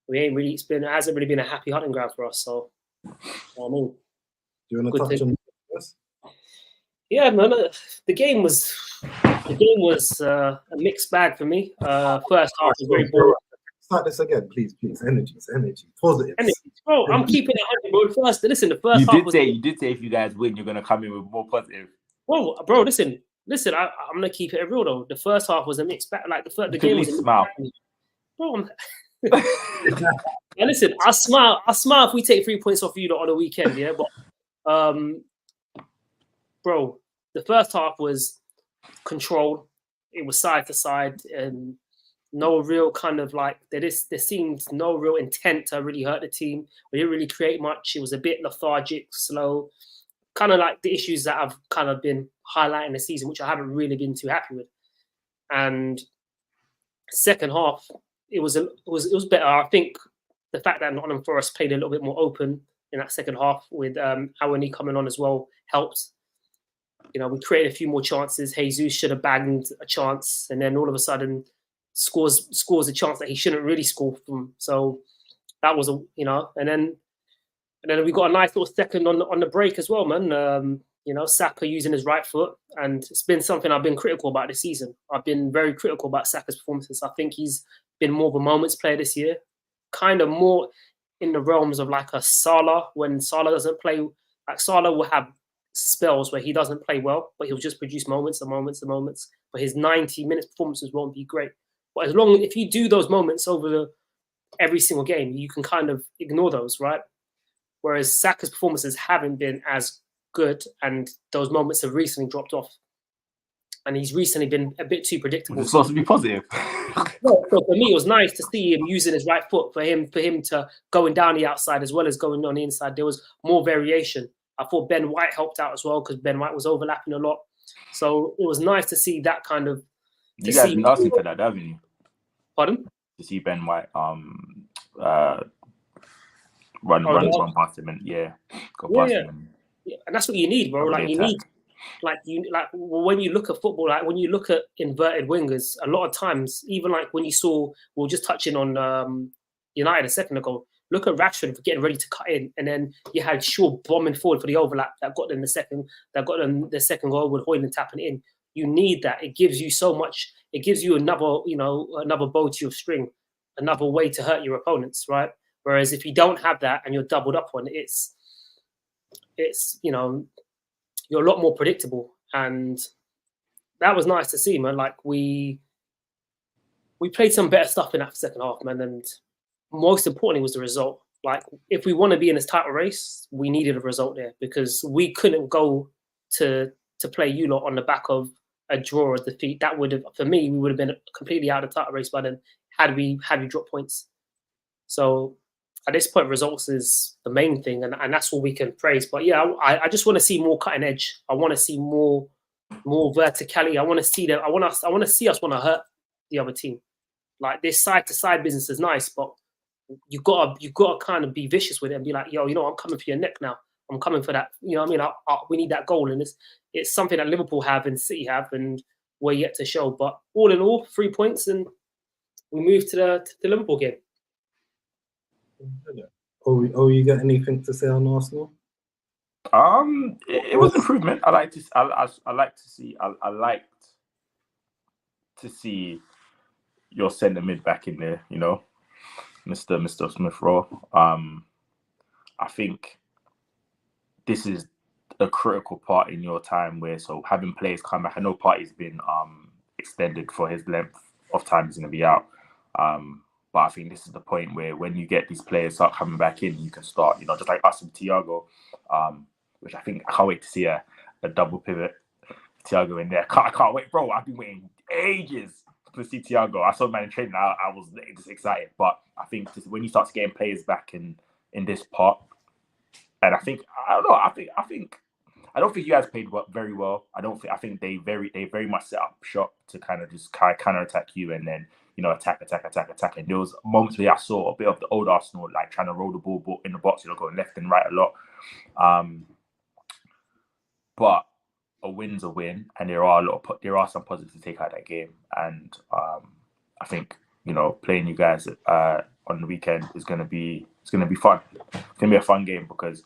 it hasn't really been a happy hunting ground for us. So, I mean. Do you want to touch on this? Yeah, man. The game was a mixed bag for me. First half was very boring. Start this again, please. Energy, positive. Bro, I'm keeping it 100, bro. Listen, the first half you did say if you guys win, you're gonna come in with more positive. Bro, listen. I'm gonna keep it real though. The first half was a mixed bag. Like the game was a smile. Bro, listen, I smile if we take 3 points off you on the weekend, yeah. But bro, the first half was controlled. It was side to side, and no real kind of like there seemed no real intent to really hurt the team. We didn't really create much. It was a bit lethargic, slow, kind of like the issues that I've kind of been highlighting the season, which I haven't really been too happy with. And second half, it was better. I think the fact that Nottingham Forest played a little bit more open in that second half with Awani coming on as well helped. You know, we created a few more chances. Jesus should have bagged a chance, and then all of a sudden scores a chance that he shouldn't really score from. So that was and then we got a nice little second on the break as well, man. Saka using his right foot, and it's been something I've been critical about this season. I've been very critical about Saka's performances. I think he's been more of a moments player this year, kind of more in the realms of like a Salah. When Salah doesn't play, like Salah will have spells where he doesn't play well, but he'll just produce moments. But his 90 minutes performances won't be great. But if you do those moments over every single game, you can kind of ignore those, right? Whereas Saka's performances haven't been as good, and those moments have recently dropped off. And he's recently been a bit too predictable. It's supposed to be positive. So for me, it was nice to see him using his right foot for him to going down the outside as well as going on the inside. There was more variation. I thought Ben White helped out as well because Ben White was overlapping a lot. So it was nice to see that kind of. You guys been asking for that, haven't you? Pardon? To see Ben White run past him and go past him. Yeah, and that's what you need, bro. Like you need. When you look at football, like when you look at inverted wingers, a lot of times, even like when you saw, we were just touching on United a second ago. Look at Rashford for getting ready to cut in, and then you had Shaw bombing forward for the overlap that got them the second goal with Højlund tapping it in. You need that. It gives you so much. It gives you another bow to your string, another way to hurt your opponents, right? Whereas if you don't have that and you're doubled up on it, it's you're a lot more predictable, and that was nice to see, man. Like we played some better stuff in that second half, man, and most importantly was the result. Like if we want to be in this title race, we needed a result there because we couldn't go to play you lot on the back of a draw or a defeat. That would have, for me, we would have been completely out of the title race by then had we dropped points. So at this point, results is the main thing, and that's all we can praise. But yeah, I just want to see more cutting edge. I want to see more verticality. I want to see that. I want to see us want to hurt the other team. Like this side to side business is nice, but you gotta kind of be vicious with it and be like, yo, I'm coming for your neck now. I'm coming for that. You know what I mean? We need that goal, and it's something that Liverpool have and City have, and we're yet to show. But all in all, 3 points, and we move to the Liverpool game. Oh, you got anything to say on Arsenal? It was an improvement. I liked to see your centre mid back in there. You know, Mr. Smith Rowe. I think this is a critical part in your time where having players come back. I know Partey's been extended for his length of time he's going to be out. But I think this is the point where when you get these players start coming back in, you can start, just like us and Thiago, which I can't wait to see a double pivot Thiago in there. I can't wait, bro. I've been waiting ages to see Thiago. I saw him in training. I was just excited. But I think when you start getting players back in this part, and I don't think you guys played very well. I think they very much set up shop to kind of just counter attack you and then attack. And there was moments where I saw a bit of the old Arsenal like trying to roll the ball in the box, going left and right a lot. But a win's a win, and there are some positives to take out of that game. And I think playing you guys on the weekend is going to be fun. It's going to be a fun game because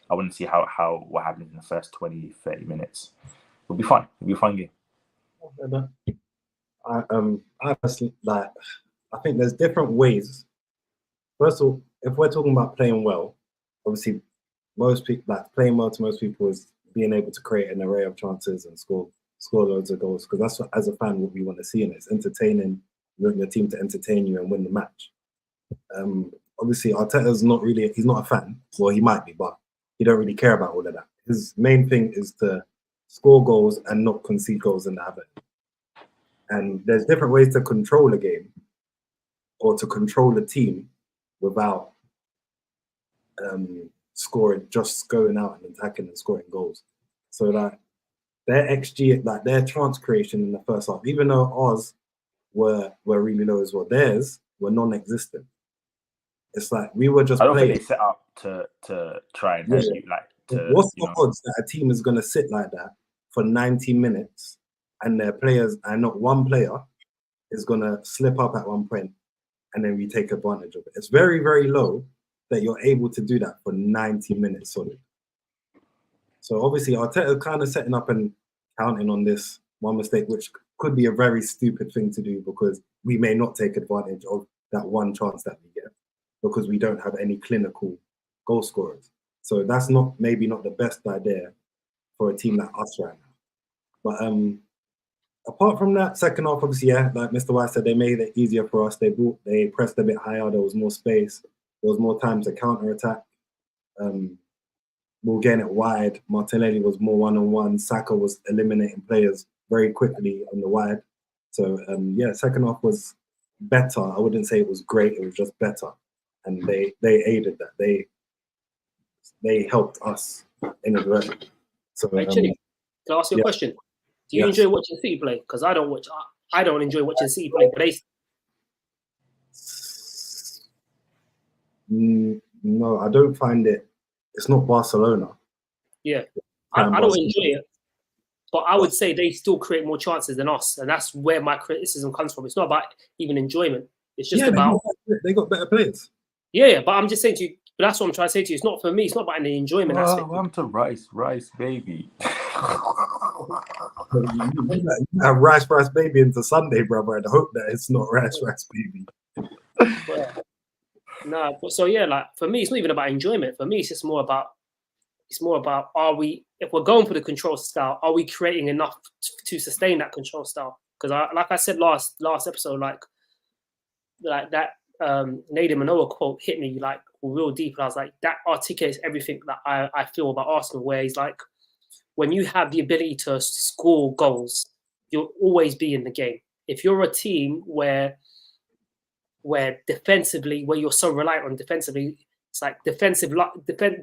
I want to see what happens in the first 20-30 minutes. It'll be fun. It'll be a fun game. I personally, I think there's different ways. First of all, if we're talking about playing well, obviously most people playing well to most people is being able to create an array of chances and score loads of goals, because that's what, as a fan, what we want to see, and it's entertaining. You want your team to entertain you and win the match. Obviously Arteta's he's not a fan. Well, he might be, but he don't really care about all of that. His main thing is to score goals and not concede goals in the habit. And there's different ways to control a game or to control a team without scoring, just going out and attacking and scoring goals. So their XG, their chance creation in the first half, even though ours were really low as well, theirs were non-existent. It's like we were just. I don't think they set up to try and hurt you. What's the odds that a team is going to sit like that for 90 minutes and their players, and not one player is going to slip up at one point and then we take advantage of it? It's very, very low that you're able to do that for 90 minutes solid. So obviously Arteta kind of setting up and counting on this one mistake, which could be a very stupid thing to do because we may not take advantage of that one chance that we get because we don't have any clinical goal scorers. So that's maybe not the best idea for a team like us right now. But apart from that, second half, obviously, yeah, like Mr. White said, they made it easier for us. They pressed a bit higher. There was more space. There was more time to counter attack. We were getting it wide. Martinelli was more one-on-one. Saka was eliminating players very quickly on the wide. So yeah, second half was better. I wouldn't say it was great. It was just better, and they aided that. They helped us inadvertently. So Actually, can I ask you a question? Do you enjoy watching City play? Because I don't watch. I don't enjoy watching City play. But no, I don't find it. It's not Barcelona. Yeah, I don't enjoy it. But I would say they still create more chances than us, and that's where my criticism comes from. It's not about even enjoyment. It's just about they got better players. Yeah, but I'm just saying to you. But that's what I'm trying to say to you. It's not for me. It's not about the enjoyment aspect. I'm to rice, baby. Rice, baby into Sunday, brother. And hope that it's not rice, baby. So yeah, for me, it's not even about enjoyment. For me, it's just more about. It's more about if we're going for the control style, are we creating enough to sustain that control style? Because like I said last episode, like that Nadim Manoa quote hit me real deep, and I was like, that articulates everything that I feel about Arsenal, where he's like, when you have the ability to score goals, you'll always be in the game. If you're a team where defensively, where you're so reliant on defensively, it's like defensive luck.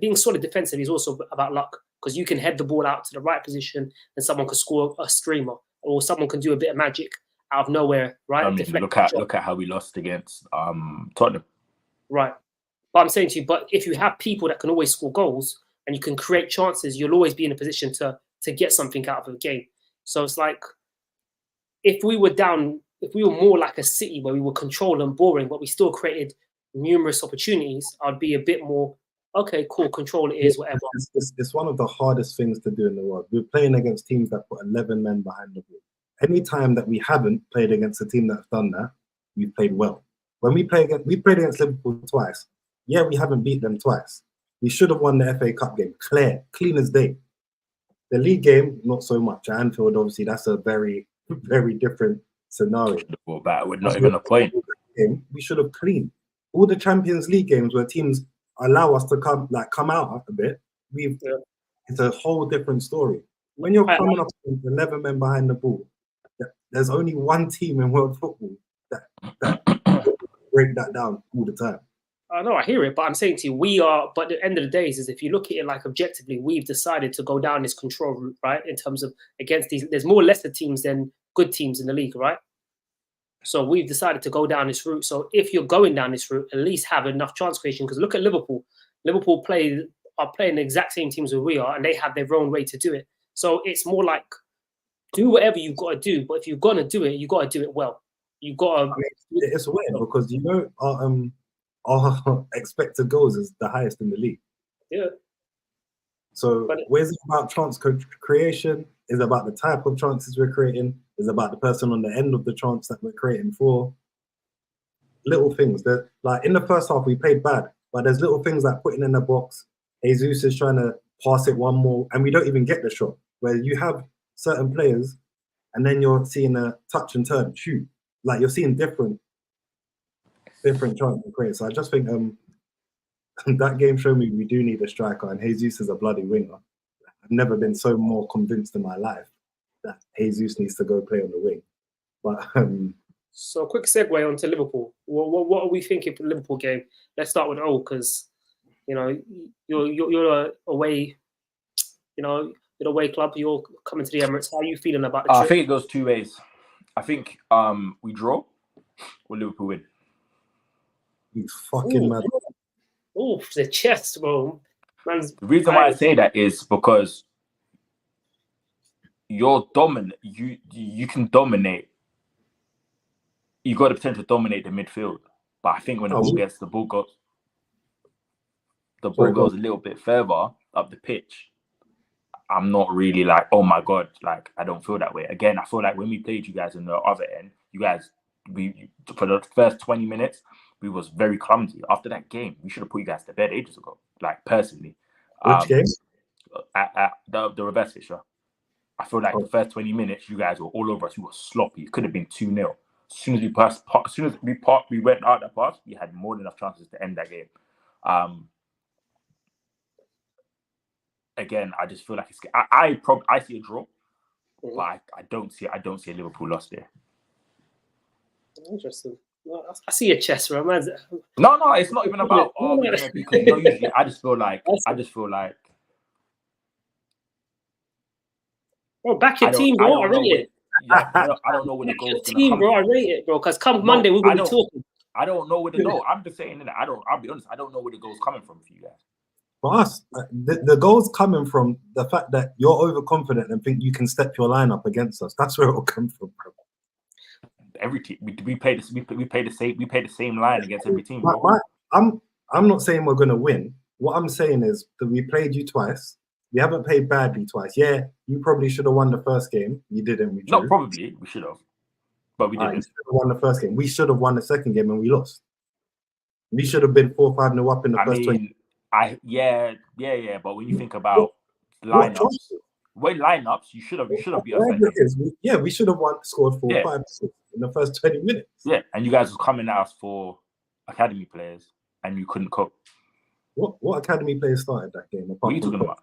Being solid defensively is also about luck, because you can head the ball out to the right position and someone can score a screamer, or someone can do a bit of magic out of nowhere, right? I mean, look at how we lost against Tottenham. Right. But I'm saying to you, but if you have people that can always score goals and you can create chances, you'll always be in a position to get something out of the game. So it's like, if we were down if we were more like a City where we were controlled and boring, but we still created numerous opportunities, I'd be a bit more, okay, cool, control it is, whatever. It's one of the hardest things to do in the world. We're playing against teams that put 11 men behind the ball. Any time that we haven't played against a team that's done that, we've played well. When we played against Liverpool twice. Yeah, we haven't beat them twice. We should have won the FA Cup game. Clean as day. The league game, not so much. At Anfield, obviously, that's a very, very different scenario. Well, that would not even a point. We should have cleaned all the Champions League games where teams allow us to come out a bit. It's a whole different story. When you're coming up with 11 men behind the ball, there's only one team in world football that break that down all the time. I know, I hear it, but I'm saying to you, but at the end of the day is if you look at it like objectively, we've decided to go down this control route, right? In terms of against these, there's more lesser teams than good teams in the league, right? So we've decided to go down this route. So if you're going down this route, at least have enough chance creation. Because look at Liverpool. Liverpool are playing the exact same teams as we are, and they have their own way to do it. So it's more like do whatever you've got to do, but if you're gonna do it, you got to do it well. You got to. It's weird because our expected goals is the highest in the league. Yeah. So where's it about chance creation? Is about the type of chances we're creating. Is about the person on the end of the chance that we're creating for. Little things that, like in the first half, we played bad, but there's little things like putting in the box. Jesus is trying to pass it one more, and we don't even get the shot. Where you have certain players, and then you're seeing a touch and turn, shoot. Like you're seeing different chances to create. So I just think that game showed me we do need a striker, and Jesus is a bloody winger. I've never been so more convinced in my life that Jesus needs to go play on the wing. But so quick segue onto Liverpool. What are we thinking for the Liverpool game? Let's start with because you're away. You're away club. You're coming to the Emirates. How are you feeling about the trip? I think it goes two ways. I think we draw or Liverpool win. You fucking mad. Oh, the chest, bro. The reason why I say that is because you're dominant. You can dominate. You got the potential to dominate the midfield, but I think when the ball goes a little bit further up the pitch, I'm not really like, oh my god, like I don't feel that way. Again, I feel like when we played you guys on the other end, for the first 20 minutes, we was very clumsy. After that game, we should have put you guys to bed ages ago. Like personally, which game? At the reverse fixture. I feel like the first 20 minutes, you guys were all over us. You were sloppy. It could have been 2-0. As soon as we went out that pass, we had more than enough chances to end that game. Again, I just feel like it's. I see a draw, but I don't see a Liverpool loss there. Interesting. Well, I see a chest, bro. No, it's not even about because usually I just feel like. Bro, back your team, bro. I rate it. I don't know where the goal's gonna come. Bro, I rate it, bro. Because come Monday we're gonna be talking. I don't know where the goal. I'm just saying that I'll be honest. I don't know where the goal's coming from for you guys. For us, the goal's coming from the fact that you're overconfident and think you can step your line up against us. That's where it will come from, bro. Every team we play the same line against every team. Bro. I'm not saying we're gonna win. What I'm saying is that we played you twice. We haven't played badly twice. Yeah, you probably should have won the first game. You didn't. We drew. No, probably we should have, but we didn't. You should have won the first game. We should have won the second game and we lost. We should have been 4-5-0 up in the first 20. Yeah. But when you think about lineups, you should have beat us. Yeah, we should have scored 4-5 in the first 20 minutes. Yeah, and you guys were coming at us for academy players, and you couldn't cope. What academy players started that game? What are you talking about?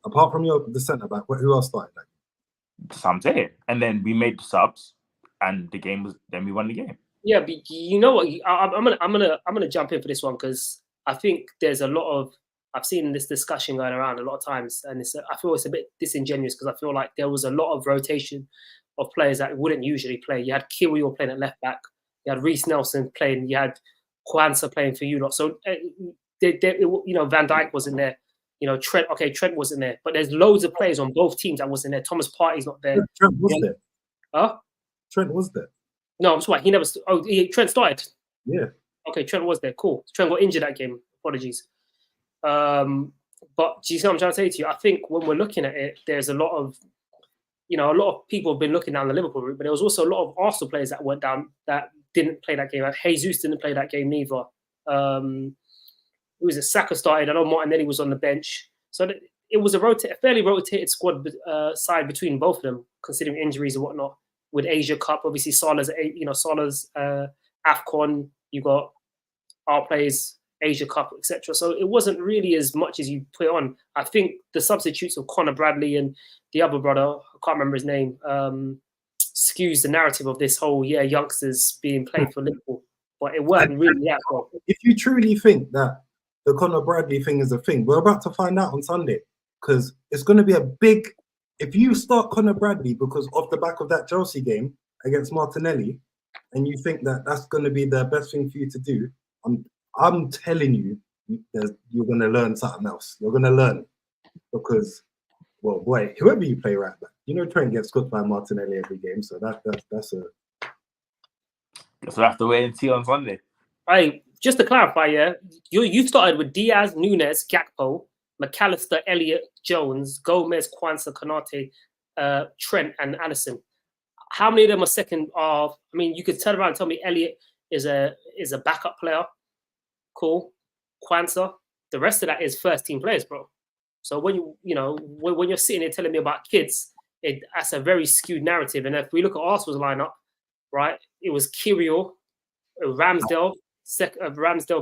Apart from the centre back, who else started that game? That's what I'm saying. And then we made the subs, and then we won the game. Yeah, but you know what? I'm gonna jump in for this one because I think there's a lot of I've seen this discussion going around a lot of times, and I feel it's a bit disingenuous because I feel like there was a lot of rotation of players that wouldn't usually play. You had Kiwior playing at left back, you had Reece Nelson playing, you had Kwanzaa playing for you lot. So Van Dijk wasn't there. Trent wasn't there, but there's loads of players on both teams that wasn't there. Thomas Partey's not there. Trent was there. Huh? Trent was there. No, I'm sorry. He never. Trent started. Yeah. Okay, Trent was there. Cool. Trent got injured that game. Apologies. But do you see what I'm trying to say to you? I think when we're looking at it, there's a lot of, a lot of people have been looking down the Liverpool route, but there was also a lot of Arsenal players that went down that didn't play that game. Like Jesus didn't play that game neither. It was a Saka started. I know Martinelli was on the bench. So it was a fairly rotated squad side between both of them, considering injuries and whatnot. With Asia Cup, obviously Salah's AFCON. You got our players, Asia Cup, etc. So it wasn't really as much as you put on. I think the substitutes of Conor Bradley and the other brother, I can't remember his name, skews the narrative of this whole youngsters being played for Liverpool. But it wasn't really that well. If you truly think that the Conor Bradley thing is a thing, we're about to find out on Sunday, because it's going to be a big. If you start Conor Bradley because off the back of that Chelsea game against Martinelli, and you think that that's going to be the best thing for you to do, I'm telling you, you're going to learn something else. You're going to learn because, well, boy, whoever you play right back, Trent gets cooked by Martinelli every game, so that's a. So we have to wait and see on Sunday. Hey, just to clarify, you started with Diaz, Nunes, Gakpo, McAllister, Elliott, Jones, Gomez, Kwanzaa, Konate, Trent, and Alisson. How many of them are second? You could turn around and tell me Elliott is a backup player. Cool. Kwanzaa. The rest of that is first team players, bro. So when when you're sitting there telling me about kids, that's a very skewed narrative. And if we look at Arsenal's lineup, right, it was Kirill, Ramsdale,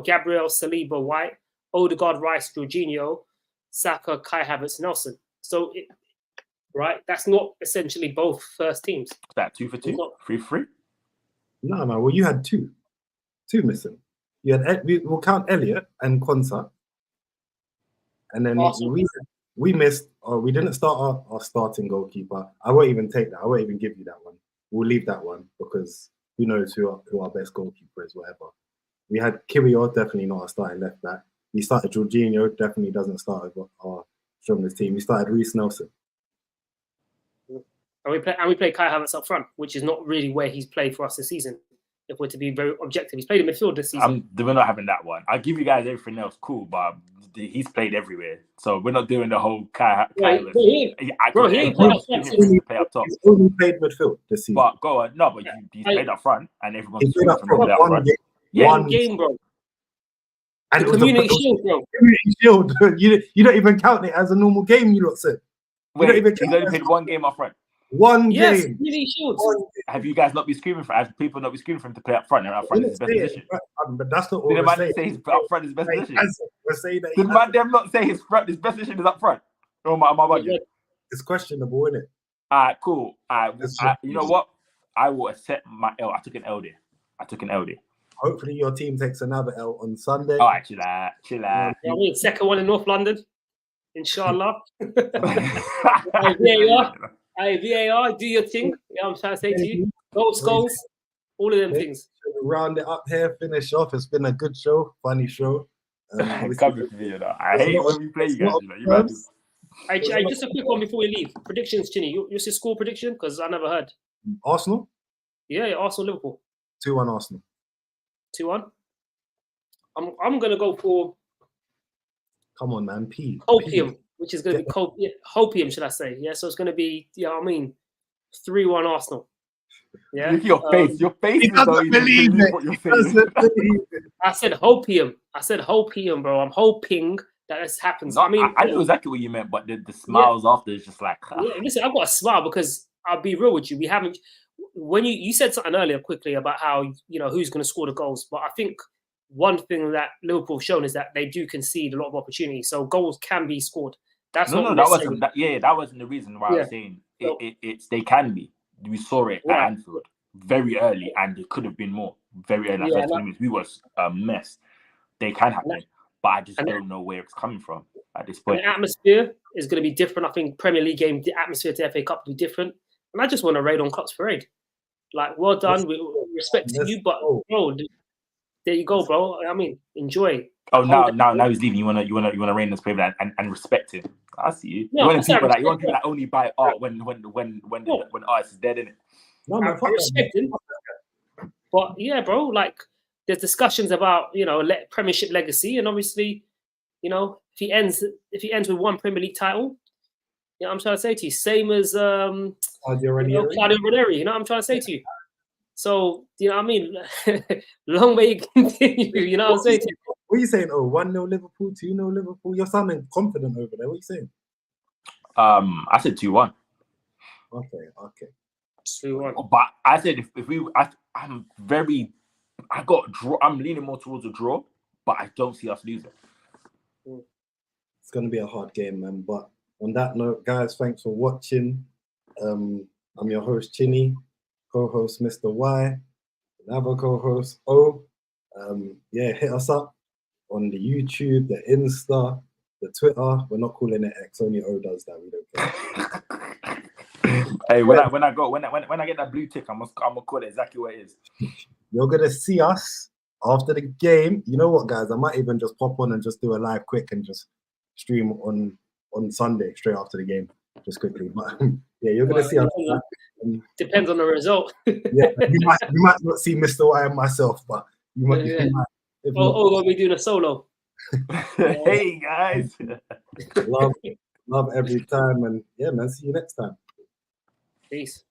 Gabriel, Saliba, White, Odegaard, Rice, Jorginho, Saka, Kai Havertz, Nelson. So, right, that's not essentially both first teams. Is that 2 for 2? 3 for 3? No. Well, you had two missing. You had we'll count Elliott and Kwanzaa, and then we missed. We didn't start our starting goalkeeper. I won't even take that. I won't even give you that one. We'll leave that one because who knows who our best goalkeeper is, whatever. We had Kirill, definitely not a starting left back. We started Jorginho, definitely doesn't start with our strongest team. We started Reece Nelson. And we played Kai Havertz up front, which is not really where he's played for us this season. If we're to be very objective, he's played in midfield this season. We're not having that one. I'll give you guys everything else, cool, but he's played everywhere. So we're not doing the whole Kai Havertz. He play up top. He's only played midfield this season. But go on, no, but he's played up front, and everyone's played up front. One game, bro. And the Community Shield, bro. Community Shield. You don't even count it as a normal game, you lot said. Wait, he's only played one game up front. One yes, game. Community Shield. Have you guys not been screaming for? Have people not been screaming for him to play up front? And up front is his best position. But that's not all Did we're the man say his up front is his best position? We're saying that. Did the man them not say his best position is up front? Oh my budget. It's questionable, isn't it? Cool. You know what? I will accept my L. I took an L there. Hopefully your team takes another L on Sunday. All right, chill out. Second one in North London, inshallah. VAR, do your thing. I'm trying to say to you. Goals, all of them things. Round it up here, finish off. It's been a good show, funny show. I hate it when we play you guys. Just a quick one before we leave. Predictions, Chinny. What's your score prediction? Because I never heard. Arsenal? Yeah, Arsenal, Liverpool. 2-1 Arsenal. 2-1. I'm gonna go for. Come on, man. Hopium, which is gonna be Hopium, should I say? Yeah, so it's gonna be 3-1 Arsenal. Yeah. Look at your face. He doesn't believe it. What you're saying. I said hopium, bro. I'm hoping that this happens. No, I know exactly what you meant, but the smiles after is just like. Yeah, listen, I've got a smile because I'll be real with you. We haven't. When you said something earlier quickly about how who's going to score the goals, but I think one thing that Liverpool have shown is that they do concede a lot of opportunities, so goals can be scored. That's that wasn't the reason why I was saying it's they can be. We saw it at Anfield very early, and it could have been more very early. We was a mess. They can happen, but I just don't know where it's coming from at this point. The atmosphere is going to be different. I think Premier League game, the atmosphere to FA Cup will be different, and I just want to raid on Cops Parade. Like, well done, with respect to you, but bro, there you go, bro. I mean, enjoy. Oh, now he's leaving. You wanna reign this player and respect him. I see you. No, you want people that only buy art when art is dead, innit? No, I respect him. But yeah, bro, like there's discussions about Premiership legacy, and obviously, if he ends with one Premier League title, I'm trying to say to you, same as Claudio Ranieri. Claudio Ranieri. I'm trying to say to you. So what I mean? Long may it continue. What I'm saying to you. What are you saying? Oh, 1-0 Liverpool, 2-0 Liverpool. You're sounding confident over there. What are you saying? I said 2-1. Okay. 2-1. But I said if we, I'm leaning more towards a draw, but I don't see us losing. It's gonna be a hard game, man. But on that note, guys, thanks for watching. I'm your host Chinny, co-host Mr. Y, another co-host O. Hit us up on the YouTube, the Insta, the Twitter. We're not calling it X. Only O does that. We don't care. Hey, when I get that blue tick, I'm gonna call it exactly what it is. You're gonna see us after the game. You know what, guys? I might even just pop on and just do a live quick and just stream on Sunday straight after the game, just quickly. But yeah, you're gonna see us. Depends on the result. Yeah, you might not see Mr. Y and myself, but you might. Yeah. You might we'll be doing a solo. Hey guys, love every time, and yeah, man. See you next time. Peace.